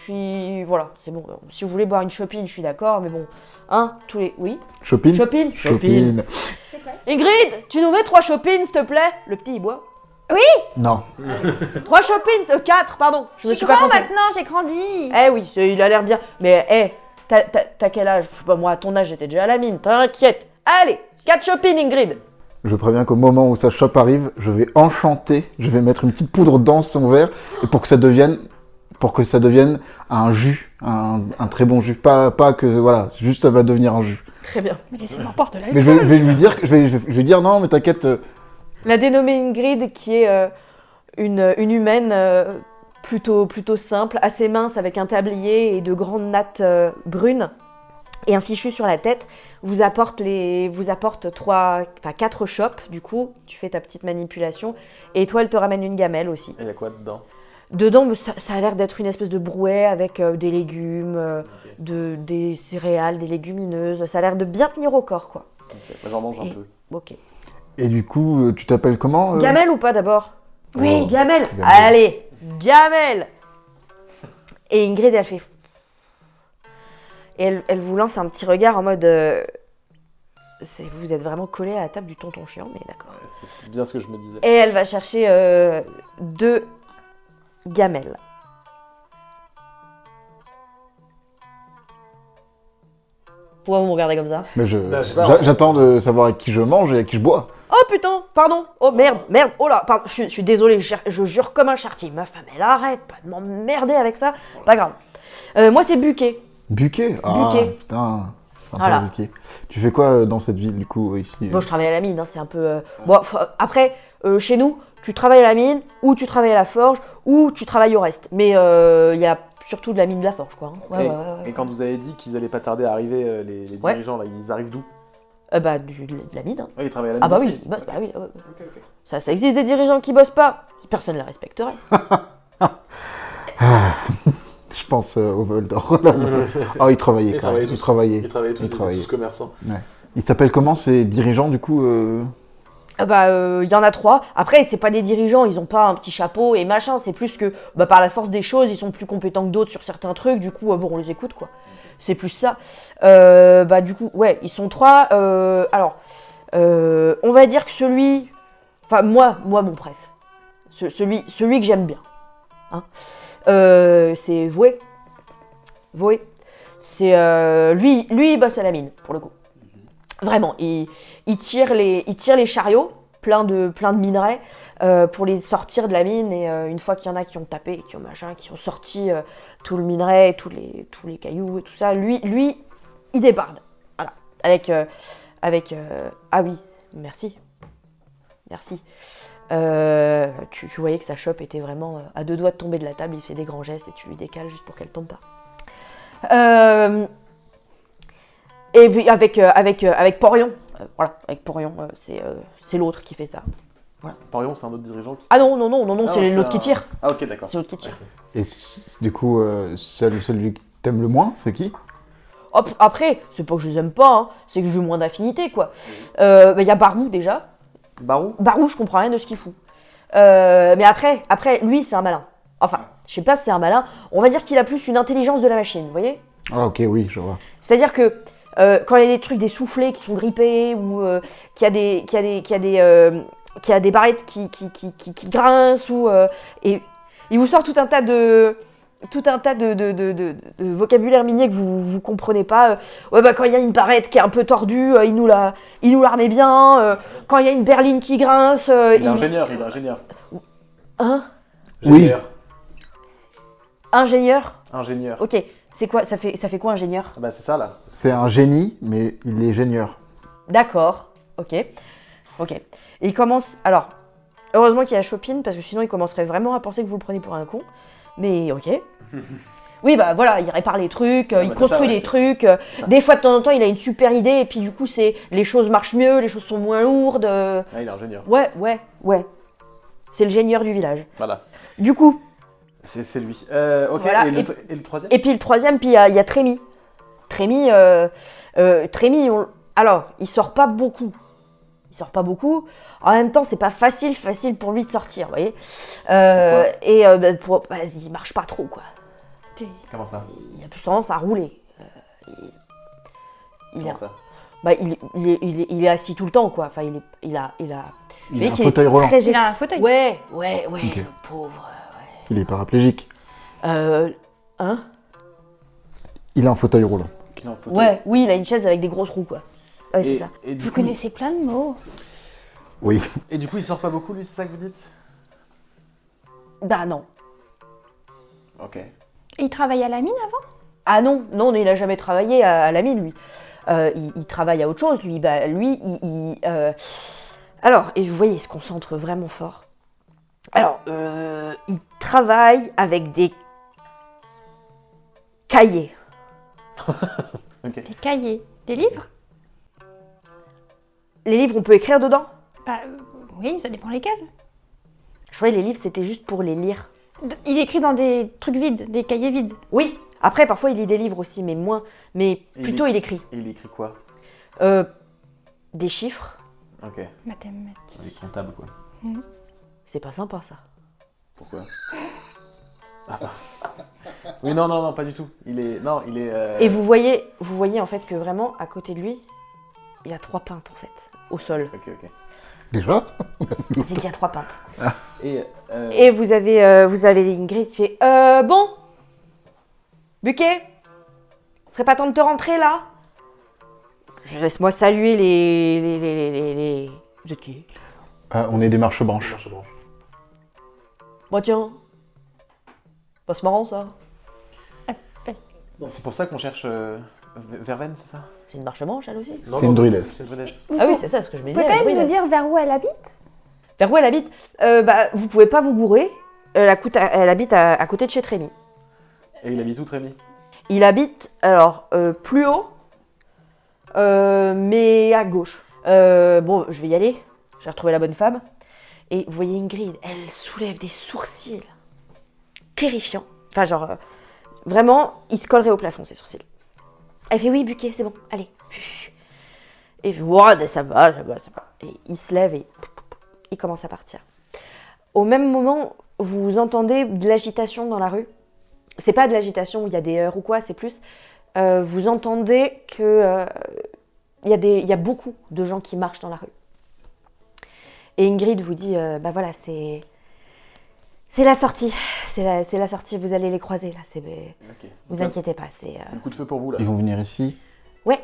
Voilà, c'est bon. Si vous voulez boire une chopine, je suis d'accord, mais bon. Hein, tous les... Oui. Chopin? Chopine. Chopin. Ingrid, tu nous mets 3 chopines, s'il te plaît? Le petit, il boit. Non. 3 chopines, 4, pardon. Je me suis pas grand comptée. maintenant, j'ai grandi. Eh oui, il a l'air bien. Mais, t'as quel âge? Je sais pas, moi, à ton âge, j'étais déjà à la mine. T'inquiète. Allez, 4 chopines, Ingrid. Je préviens qu'au moment où sa chope arrive, je vais enchanter, je vais mettre une petite poudre dans son verre et pour que ça devienne un jus, un très bon jus. Pas que, voilà, juste ça va devenir un jus. Très bien. Mais laissez-moi boire de Mais je vais lui dire, je vais dire non, mais t'inquiète. La dénommée Ingrid, qui est une humaine plutôt simple, assez mince, avec un tablier et de grandes nattes brunes, et un fichu sur la tête, vous apporte 4 chopes, du coup, tu fais ta petite manipulation, et toi, elle te ramène une gamelle aussi. Et il y a quoi dedans? Dedans, ça a l'air d'être une espèce de brouet avec des légumes, des céréales, des légumineuses, ça a l'air de bien tenir au corps, quoi. Okay. J'en mange un peu. Ok. Et du coup, tu t'appelles comment Gamelle ou pas d'abord? Oui. Oui, gamelle. Gamelle. Allez, gamelle. Et Ingrid, elle fait... Et elle vous lance un petit regard en mode... vous êtes vraiment collé à la table du tonton chiant, mais d'accord. C'est bien ce que je me disais. Et elle va chercher 2 gamelles. Pourquoi vous me regardez comme ça? Mais Bah, je sais pas. j'attends de savoir avec qui je mange et avec qui je bois. Oh putain, pardon. Oh merde, oh là, pardon, je suis désolée, je jure comme un chartier. Ma femme, elle arrête pas de m'emmerder avec ça. Pas grave. Moi, c'est Buquet. Buquet? Ah, Buquet. putain. Sympa, Voilà. Buquet. Tu fais quoi dans cette ville, du coup, ici? Moi, je travaille à la mine, hein, c'est un peu... Bon, après, chez nous, tu travailles à la mine, ou tu travailles à la forge, ou tu travailles au reste. Mais il y a surtout de la mine de la forge, quoi. Hein. Ouais, Et, ouais, ouais. et quand vous avez dit qu'ils allaient pas tarder à arriver, les Ouais. dirigeants, là, ils arrivent d'où? Bah, de la mine. Hein. Ouais, ils travaillent à la Ah mine bah aussi. oui, ils bossent, bah oui. Ouais. Ok, ok. Ça existe des dirigeants qui bossent pas. Personne ne les respecterait. Je pense au vol d'or. Oh, il travaillait Ils quand même. travaillaient tous. Il travaillait. Ils travaillaient tous, Ils ils étaient travaillaient. tous commerçants. Ils s'appellent comment ces dirigeants, du coup Il y en a 3. Après, c'est pas des dirigeants, ils ont pas un petit chapeau et machin. C'est plus que, par la force des choses, ils sont plus compétents que d'autres sur certains trucs. Du coup, bon, on les écoute, quoi. C'est plus ça. Du coup, ouais, ils sont 3. On va dire que celui... Enfin, moi mon préf. Celui que j'aime bien. Hein. C'est Voé. C'est... lui, il bosse à la mine, pour le coup. Vraiment, il tire les chariots plein de minerais pour les sortir de la mine. Et une fois qu'il y en a qui ont tapé, qui ont sorti tout le minerai, tous les cailloux et tout ça, lui, il débarde. Voilà, avec ah oui, merci. Tu voyais que sa chope était vraiment à 2 doigts de tomber de la table. Il fait des grands gestes et tu lui décales juste pour qu'elle tombe pas. Et puis avec Porion, avec Porion, c'est l'autre qui fait ça. Porion, c'est un autre dirigeant qui... Ah non, Ah, c'est l'autre qui tire. Ah ok, d'accord. C'est l'autre qui tire. Et du coup, celui que t'aimes le moins, c'est qui? Hop, après, c'est pas que je les aime pas, hein, c'est que j'ai moins d'affinité, quoi. Il y a Barou déjà. Barou? Barou, je comprends rien de ce qu'il fout. Mais après, lui, c'est un malin. Enfin, je sais pas si c'est un malin. On va dire qu'il a plus une intelligence de la machine, vous voyez? Ah ok, oui, je vois. C'est-à-dire que quand il y a des trucs, des soufflets qui sont grippés ou qu'il y a des barrettes qui grincent et il vous sort tout un tas de vocabulaire minier que vous comprenez pas. Quand il y a une barrette qui est un peu tordue, il nous la remet bien. Quand il y a une berline qui grince, Il est ingénieur. Hein? Oui. Ingénieur. Ok. C'est quoi? Ça fait quoi ingénieur? Ah bah c'est ça là. C'est un génie, mais il est ingénieur. D'accord. Ok. Et il commence. Alors, heureusement qu'il y a la Chopine, parce que sinon il commencerait vraiment à penser que vous le prenez pour un con. Mais ok. Oui, bah voilà, il répare les trucs, il c'est construit ça, ouais, des trucs. Des fois, de temps en temps, il a une super idée, et puis du coup, les choses marchent mieux, les choses sont moins lourdes. Ah, il est ingénieur. Ouais. C'est le génieur du village. Voilà. Du coup, C'est lui. Ok, Voilà, et le troisième? et puis le troisième, puis il y a Trémy. Trémy, alors, il sort pas beaucoup. En même temps, c'est pas facile pour lui de sortir, vous voyez. Il marche pas trop, quoi. Comment ça? Il a plus tendance à rouler. Comment ça? Il est assis tout le temps, quoi. Enfin, il a Il voyez a un qu'il est fauteuil roulant. très Il a un fauteuil. Ouais, Ok. le pauvre. Il est paraplégique. Hein? Il a un fauteuil roulant. Il est en fauteuil. Ouais, oui, il a une chaise avec des grosses roues, quoi. Ouais, c'est Et, ça. et du Vous coup, connaissez plein de mots. Oui. et du coup, il sort pas beaucoup, lui, c'est ça que vous dites? Bah non. Ok. Et il travaille à la mine avant? Ah non, il a jamais travaillé à la mine, lui. Il travaille à autre chose, lui. Alors, et vous voyez, il se concentre vraiment fort. Alors, il travaille avec des cahiers. Ok. Des cahiers. Des livres? Les livres, on peut écrire dedans? Oui, ça dépend lesquels. Je croyais que les livres, c'était juste pour les lire. Il écrit dans des trucs vides, des cahiers vides. Oui, après, parfois, il lit des livres aussi, mais moins. Mais Et plutôt, il écrit. Et il écrit quoi? Des chiffres, Ok. Mathématiques. Il est comptable, quoi. c'est pas sympa, ça. Pourquoi? Ah bah. Oui, non, pas du tout. Il est... Non, il est... Et vous voyez en fait que vraiment, à côté de lui, il y a 3 pintes, en fait, au sol. Ok. Déjà? C'est qu'il y a 3 pintes. Et... Et vous avez Ingrid qui fait bon, Buquet, serait pas temps de te rentrer là? Laisse-moi saluer les... Vous êtes qui? Ah, on est des marche-branches. Marche-branche. Bah tiens. Pas c'est marrant ça. C'est pour ça qu'on cherche Verveine, c'est ça? C'est une marche-branche elle aussi. Non, C'est une druidesse. C'est une druidesse. Ah oui, c'est ça ce que je me Vous disais. pouvez quand même oui, nous dire vers où elle habite? Vers où elle habite? Vous pouvez pas vous gourer. Elle habite à côté de chez Trémy. Et il habite où, Trémy? Il habite, alors, plus haut, mais à gauche. Bon, je vais y aller. Je vais retrouver la bonne femme. Et vous voyez Ingrid, elle soulève des sourcils terrifiants. Enfin, genre, vraiment, il se collerait au plafond, ses sourcils. Elle fait oui, Buquet, c'est bon, allez. Et il fait ouais, ça va. Et il se lève et il commence à partir. Au même moment, vous entendez de l'agitation dans la rue. C'est pas de l'agitation où il y a des heurts ou quoi, c'est plus vous entendez que il y a beaucoup de gens qui marchent dans la rue. Et Ingrid vous dit bah voilà, c'est la sortie, c'est la sortie, vous allez les croiser là, Ok. vous Donc là, inquiétez pas, c'est C'est le coup de feu pour vous, là. Ils vont venir ici. ouais.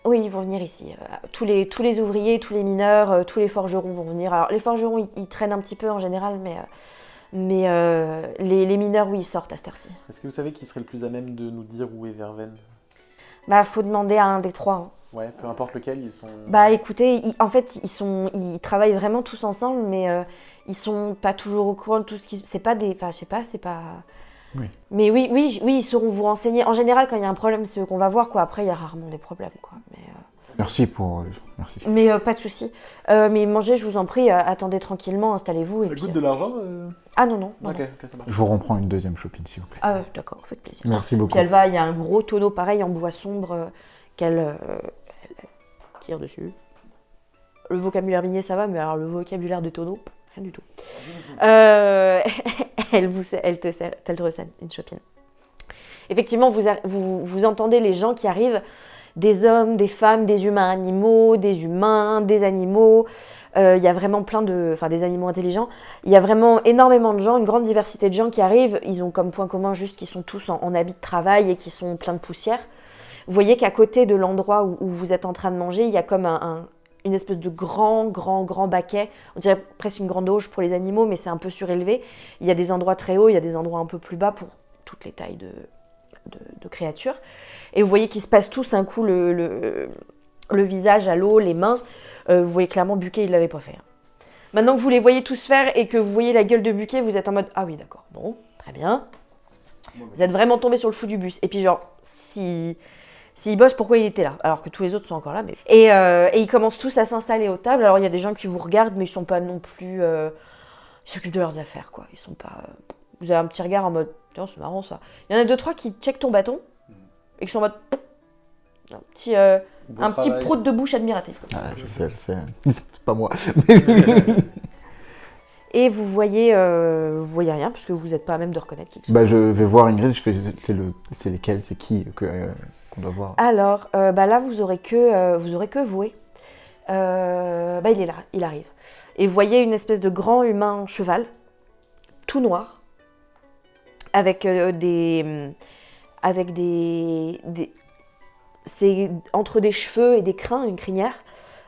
Oui, ils vont venir ici. Tous les ouvriers, tous les mineurs, tous les forgerons vont venir. Alors les forgerons, ils traînent un petit peu en général, mais les mineurs, oui, ils sortent à cette heure-ci. Est-ce que vous savez qui serait le plus à même de nous dire où est Verveine? Bah, faut demander à un des trois. Hein. Ouais, peu importe lequel, ils sont... Bah, écoutez, en fait, ils travaillent vraiment tous ensemble, mais ils sont pas toujours au courant de tout ce qui... C'est pas des... Enfin, je sais pas, c'est pas... Oui. Mais oui, ils sauront vous renseigner. En général, quand il y a un problème, c'est eux qu'on va voir, quoi. Après, il y a rarement des problèmes, quoi. Merci pour... Merci. Mais pas de souci. Mais mangez, je vous en prie, attendez tranquillement, installez-vous. Ça Et puis... coûte de l'argent Ah non. Ok, ça marche. Je vous reprends une deuxième chopine, s'il vous plaît. Ah d'accord, faites plaisir. Merci beaucoup. Puis il y a un gros tonneau pareil en bois sombre qu'elle tire dessus. Le vocabulaire minier ça va, mais alors le vocabulaire de tonneau, rien du tout. Elle te recèle une chopine. Effectivement, vous entendez les gens qui arrivent, des hommes, des femmes, des humains animaux, des humains, des animaux. Il y a vraiment des animaux intelligents. Il y a vraiment énormément de gens, une grande diversité de gens qui arrivent. Ils ont comme point commun juste qu'ils sont tous en habit de travail et qui sont pleins de poussière. Vous voyez qu'à côté de l'endroit où vous êtes en train de manger, il y a comme une espèce de grand baquet. On dirait presque une grande auge pour les animaux, mais c'est un peu surélevé. Il y a des endroits très hauts, il y a des endroits un peu plus bas pour toutes les tailles de créatures. Et vous voyez qu'ils se passent tous un coup le visage à l'eau, les mains. Vous voyez clairement Buquet, il ne l'avait pas fait. Hein. Maintenant que vous les voyez tous faire et que vous voyez la gueule de Buquet, vous êtes en mode « Ah oui, d'accord, bon, très bien. » Vous êtes vraiment tombé sur le fou du bus. Et puis genre, s'il bosse, pourquoi il était là? Alors que tous les autres sont encore là. Mais... Et ils commencent tous à s'installer aux tables. Alors il y a des gens qui vous regardent, mais ils ne sont pas non plus... Ils s'occupent de leurs affaires, quoi. Ils sont pas... Vous avez un petit regard en mode « Tiens, c'est marrant, ça. » Il y en a 2-3 qui checkent ton bâton et qui sont en mode... Un petit prout de bouche admiratif. Comme ça. Ah, je sais, c'est pas moi. Et vous voyez rien parce que vous n'êtes pas à même de reconnaître qui que ce soit. Bah, je vais voir Ingrid, je fais c'est lesquels, c'est qui qu'on doit voir. Alors, là, vous aurez que Voué. Il est là, il arrive. Et vous voyez une espèce de grand humain cheval, tout noir, avec c'est entre des cheveux et des crins, une crinière,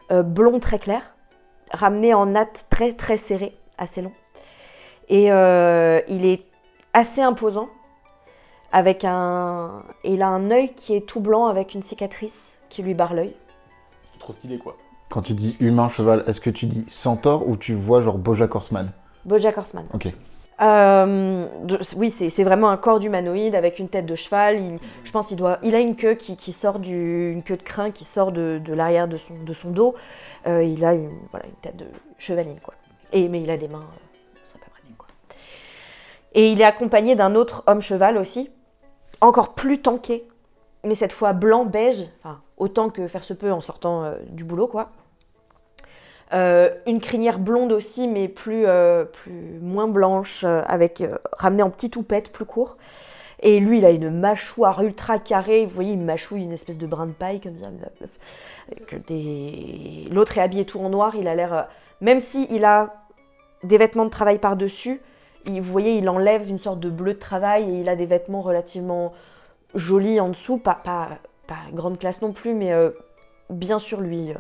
blond très clair, ramené en natte très très serré, assez long. Et il est assez imposant, il a un œil qui est tout blanc avec une cicatrice qui lui barre l'œil. C'est trop stylé, quoi. Quand tu dis humain cheval, est-ce que tu dis centaure ou tu vois genre BoJack Horseman? BoJack Horseman. Ok. Oui, c'est vraiment un corps d'humanoïde avec une tête de cheval. Je pense il a une queue qui sort une queue de crin qui sort de l'arrière de son dos. Il a une tête de chevaline, quoi. Mais il a des mains, ce serait pas pratique, quoi. Et il est accompagné d'un autre homme cheval aussi, encore plus tanké, mais cette fois blanc beige, enfin autant que faire se peut en sortant du boulot, quoi. Une crinière blonde aussi, mais moins blanche, ramenée en petite toupette, plus court. Et lui, il a une mâchoire ultra carrée. Vous voyez, il mâchouille une espèce de brin de paille comme ça. L'autre est habillé tout en noir. Il a l'air, même s'il a des vêtements de travail par-dessus, vous voyez, il enlève une sorte de bleu de travail et il a des vêtements relativement jolis en dessous. Pas grande classe non plus, mais bien sur lui,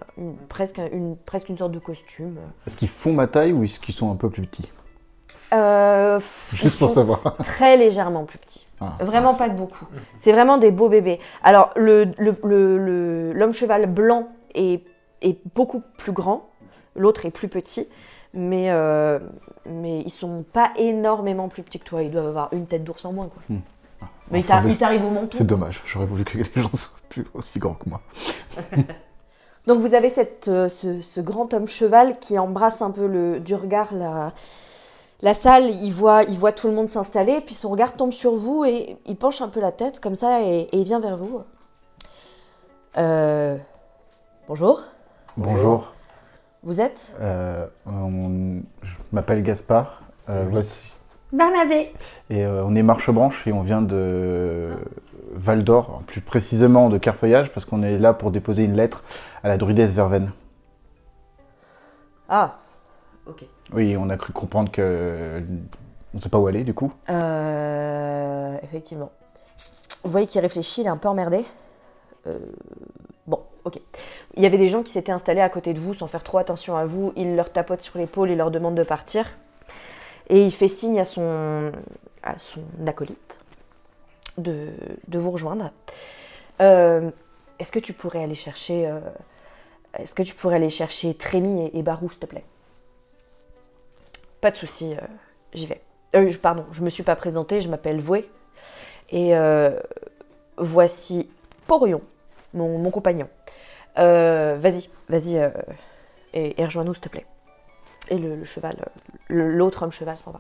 presque une sorte de costume. Est-ce qu'ils font ma taille ou est-ce qu'ils sont un peu plus petits? Ils Juste pour sont savoir. très légèrement plus petits. Ah, Vraiment pas de beaucoup. C'est vraiment des beaux bébés. Alors, l'homme cheval blanc est beaucoup plus grand, l'autre est plus petit, mais ils sont pas énormément plus petits que toi. Ils doivent avoir une tête d'ours en moins, quoi. Mais Enfin, il t'arrive au menton. C'est dommage, j'aurais voulu que les gens soient plus aussi grands que moi. Donc vous avez ce grand homme cheval qui embrasse un peu du regard la salle, il voit tout le monde s'installer, puis son regard tombe sur vous et il penche un peu la tête comme ça et il vient vers vous. Bonjour, Bonjour, vous êtes je m'appelle Gaspard, voici. Barnabé. Et on est Marchebranche et on vient de Val d'Or, plus précisément de Carfeuillage, parce qu'on est là pour déposer une lettre à la druidesse Verveine. Ah, ok. Oui, on a cru comprendre que... On ne sait pas où aller, du coup. Effectivement. Vous voyez qu'il réfléchit, il est un peu emmerdé. Bon, ok. Il y avait des gens qui s'étaient installés à côté de vous sans faire trop attention à vous. Il leur tapote sur l'épaule et leur demande de partir. Et il fait signe à son acolyte de vous rejoindre. Est-ce que tu pourrais aller chercher Trémy et Barou, s'il te plaît? Pas de souci, j'y vais. Je me suis pas présentée, je m'appelle Voué. Et voici Porion, mon compagnon. Vas-y, et rejoins-nous, s'il te plaît. Et le cheval, l'autre homme cheval s'en va.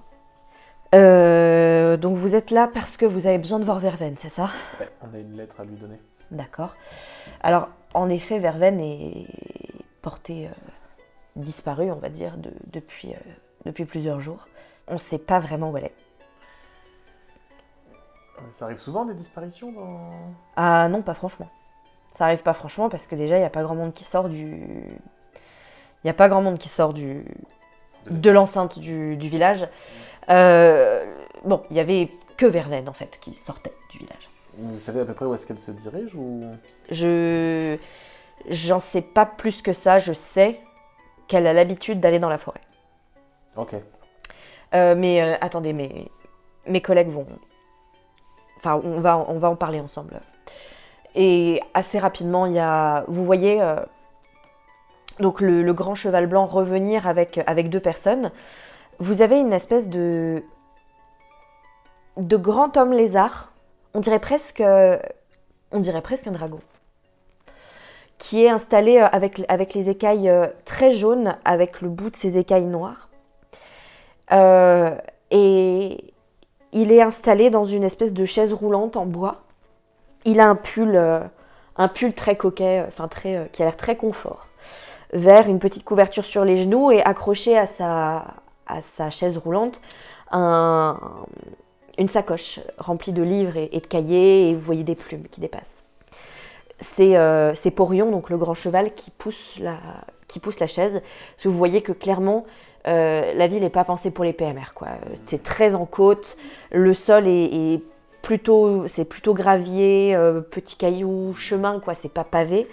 Donc vous êtes là parce que vous avez besoin de voir Verveine, c'est ça? Ouais, on a une lettre à lui donner. D'accord. Alors, en effet, Verveine est portée disparue, on va dire, depuis plusieurs jours. On ne sait pas vraiment où elle est. Ça arrive souvent des disparitions dans... Ah non, pas franchement. Ça arrive pas franchement parce que déjà, il n'y a pas grand monde qui sort de l'enceinte du village. Bon, il y avait que Verveine, en fait, qui sortait du village. Vous savez à peu près où est-ce qu'elle se dirige ou... J'en sais pas plus que ça. Je sais qu'elle a l'habitude d'aller dans la forêt. Ok. Attendez, mes collègues vont... Enfin, on va en parler ensemble. Et assez rapidement, vous voyez donc le grand cheval blanc revenir avec deux personnes. Vous avez une espèce de grand homme lézard, on dirait presque un dragon, qui est installé avec les écailles très jaunes, avec le bout de ses écailles noires. Et il est installé dans une espèce de chaise roulante en bois. Il a un pull très coquet, qui a l'air très confort, vert, une petite couverture sur les genoux et accroché à sa chaise roulante une sacoche remplie de livres et de cahiers, et vous voyez des plumes qui dépassent. C'est Porion, donc le grand cheval, qui pousse la chaise, parce que vous voyez que clairement la ville n'est pas pensée pour les PMR, quoi. C'est très en côte, le sol est plutôt gravier, petits cailloux, chemin, quoi. C'est pas pavé.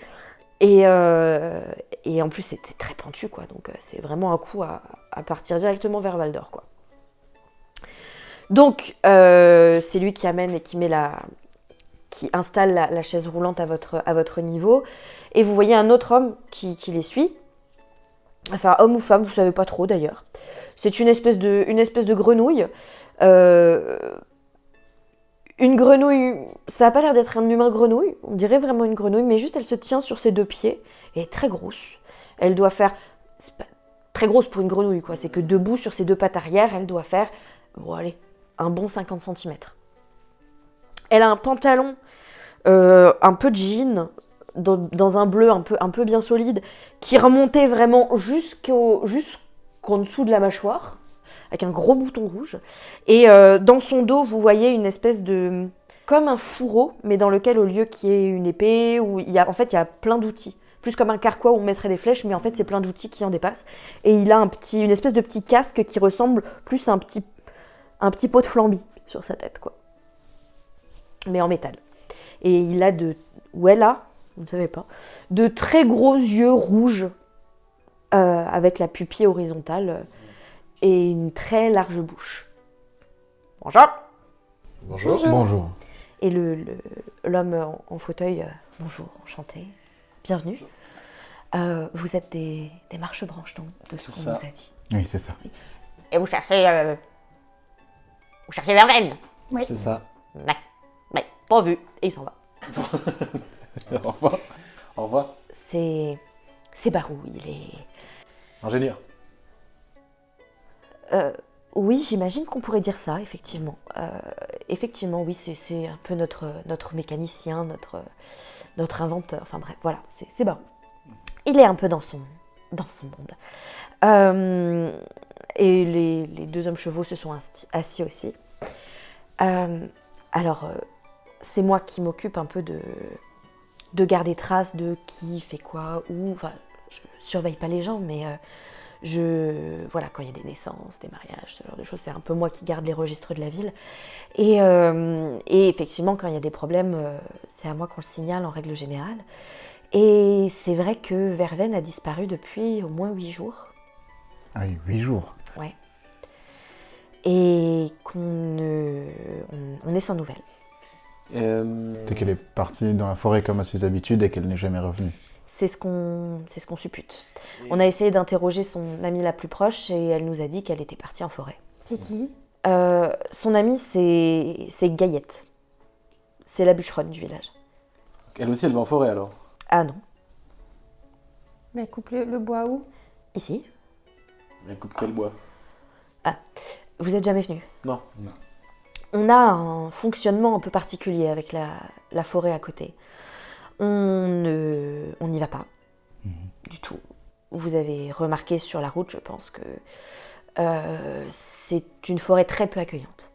Et en plus, c'est très pentu, quoi. Donc, c'est vraiment un coup à partir directement vers Val d'Or, quoi. Donc, c'est lui qui amène et qui installe la chaise roulante à votre niveau. Et vous voyez un autre homme qui les suit. Enfin, homme ou femme, vous savez pas trop, d'ailleurs. C'est une espèce de grenouille. Une grenouille, ça n'a pas l'air d'être un humain grenouille, on dirait vraiment une grenouille, mais juste elle se tient sur ses deux pieds et est très grosse. Elle doit faire, c'est pas très grosse pour une grenouille, quoi. C'est que debout sur ses deux pattes arrière, elle doit faire, bon allez, un bon 50 cm. Elle a un pantalon un peu jean, dans un bleu un peu bien solide, qui remontait vraiment jusqu'en dessous de la mâchoire, avec un gros bouton rouge. Et dans son dos, vous voyez une espèce de... comme un fourreau, mais dans lequel, au lieu qu'il y ait une épée, il y a plein d'outils. Plus comme un carquois où on mettrait des flèches, mais en fait, c'est plein d'outils qui en dépassent. Et il a une espèce de petit casque qui ressemble plus à un petit pot de flambi sur sa tête, quoi. Mais en métal. Et elle a vous ne savez pas, de très gros yeux rouges avec la pupille horizontale et une très large bouche. Bonjour. Bonjour. Bonjour. Et l'homme en fauteuil, bonjour, enchanté, bienvenue. Vous êtes des marche-branches, donc, de ce C'est qu'on ça. nous a dit. Oui, c'est ça. Et vous cherchez Verveine? C'est ça. Ouais, pas vu. Et il s'en va. Au revoir. Au revoir. C'est Barou, il est... Ingénieur. Oui, j'imagine qu'on pourrait dire ça, effectivement. Effectivement, oui, c'est un peu notre mécanicien, notre inventeur. Enfin bref, voilà, c'est Barou. Il est un peu dans son monde. Et les deux hommes chevaux se sont assis aussi. Alors, c'est moi qui m'occupe un peu de garder trace de qui fait quoi, où. Enfin, je surveille pas les gens, mais voilà, quand il y a des naissances, des mariages, ce genre de choses, c'est un peu moi qui garde les registres de la ville. Et effectivement, quand il y a des problèmes, c'est à moi qu'on le signale en règle générale. Et c'est vrai que Verveine a disparu depuis au moins 8 jours. Ah oui, 8 jours. Ouais. Et on est sans nouvelles. C'est qu'elle est partie dans la forêt comme à ses habitudes et qu'elle n'est jamais revenue. C'est ce qu'on suppute. On a essayé d'interroger son amie la plus proche et elle nous a dit qu'elle était partie en forêt. C'est qui? Son amie, c'est Gaillette. C'est la bûcheronne du village. Elle aussi, elle va en forêt alors. Ah non, Mais elle coupe le bois où? ici. Elle coupe quel bois? Vous êtes jamais venu? Non. On a un fonctionnement un peu particulier avec la forêt à côté. On n'y va pas du tout. Vous avez remarqué sur la route, je pense que c'est une forêt très peu accueillante.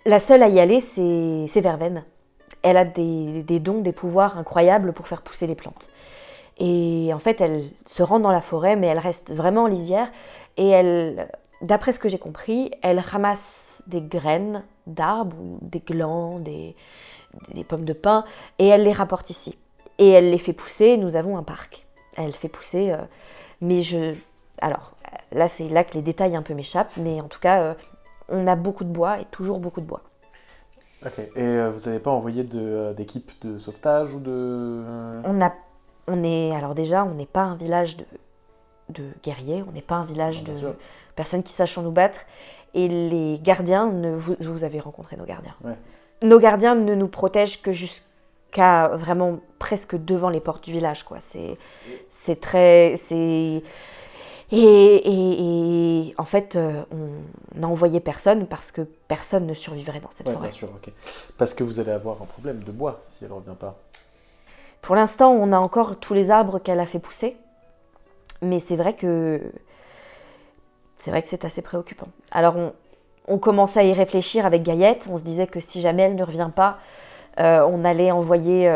La seule à y aller, c'est Verveine. Elle a des dons, des pouvoirs incroyables pour faire pousser les plantes. Et en fait, elle se rend dans la forêt, mais elle reste vraiment en lisière. Et elle, d'après ce que j'ai compris, elle ramasse des graines d'arbres, ou des glands, des pommes de pin, et elle les rapporte ici. Et elle les fait pousser, nous avons un parc. Elle fait pousser, alors, là, c'est là que les détails un peu m'échappent, mais en tout cas, on a beaucoup de bois, et toujours beaucoup de bois. Ok. Et vous n'avez pas envoyé d'équipe de sauvetage ou de... Alors n'est pas un village de guerriers, on n'est pas un village Bien de sûr. personnes qui sachent nous battre. Et les gardiens, vous avez rencontré nos gardiens. Ouais. Nos gardiens ne nous protègent que jusqu'à vraiment presque devant les portes du village, quoi. C'est très... Et en fait, on n'a envoyé personne parce que personne ne survivrait dans cette Ouais, forêt. bien sûr, ok. Parce que vous allez avoir un problème de bois si elle ne revient pas. Pour l'instant, on a encore tous les arbres qu'elle a fait pousser, mais c'est vrai que c'est assez préoccupant. Alors on commence à y réfléchir avec Gaillette. On se disait que si jamais elle ne revient pas, on allait envoyer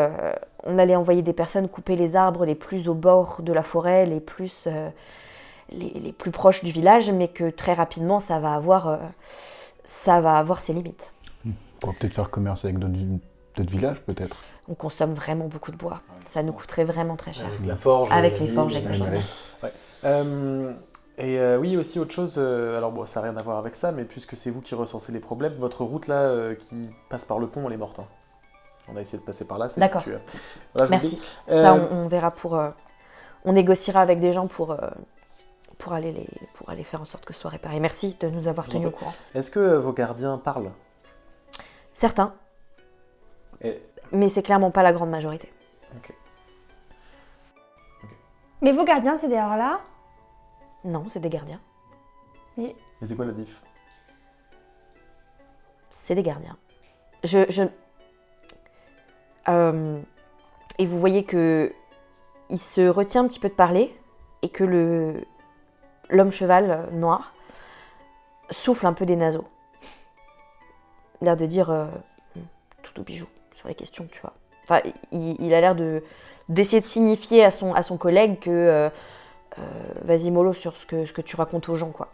des personnes couper les arbres les plus au bord de la forêt, les plus proches du village, mais que très rapidement ça va avoir ses limites. On pourrait peut-être faire commerce avec d'autres villages, peut-être. On consomme vraiment beaucoup de bois. Ça nous coûterait vraiment très cher. Avec la forge. Avec les mine, forges, etc. exactement. Oui, aussi autre chose, alors bon, ça n'a rien à voir avec ça, mais puisque c'est vous qui recensez les problèmes, votre route là qui passe par le pont, elle est morte. Hein. On a essayé de passer par là, c'est D'accord. foutu, hein. Voilà, je vous Merci. le dis. Ça, on verra on négociera avec des gens pour aller faire en sorte que ce soit réparé. Merci de nous avoir Je vous en tenus au prie. courant. Est-ce que vos gardiens parlent? Certains, Et- mais c'est clairement pas la grande majorité. Mais vos gardiens, c'est d'ailleurs là. Non, c'est des gardiens. Et c'est quoi la diff? C'est des gardiens. Et vous voyez que il se retient un petit peu de parler et que l'homme cheval noir souffle un peu des naseaux. L'air de dire tout au bijou sur les questions, tu vois. Enfin, il a l'air d'essayer de signifier à son collègue que vas-y mollo sur ce que tu racontes aux gens, quoi.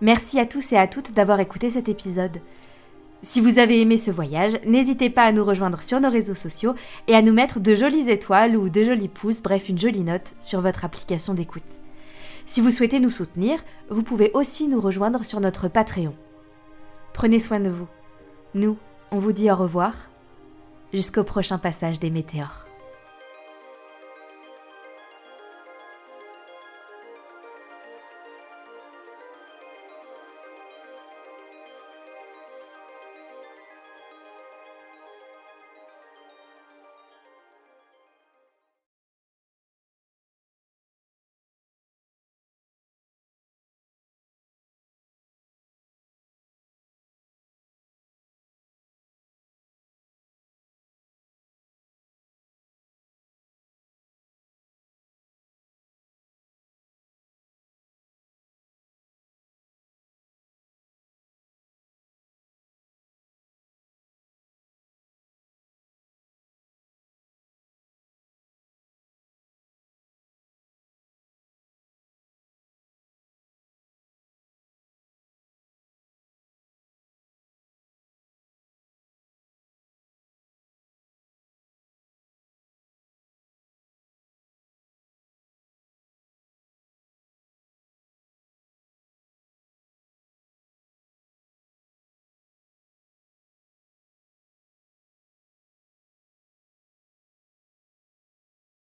Merci à tous et à toutes d'avoir écouté cet épisode. Si vous avez aimé ce voyage, n'hésitez pas à nous rejoindre sur nos réseaux sociaux et à nous mettre de jolies étoiles ou de jolis pouces, bref une jolie note sur votre application d'écoute. Si vous souhaitez nous soutenir, vous pouvez aussi nous rejoindre sur notre Patreon. Prenez soin de vous. Nous, on vous dit au revoir, jusqu'au prochain passage des météores.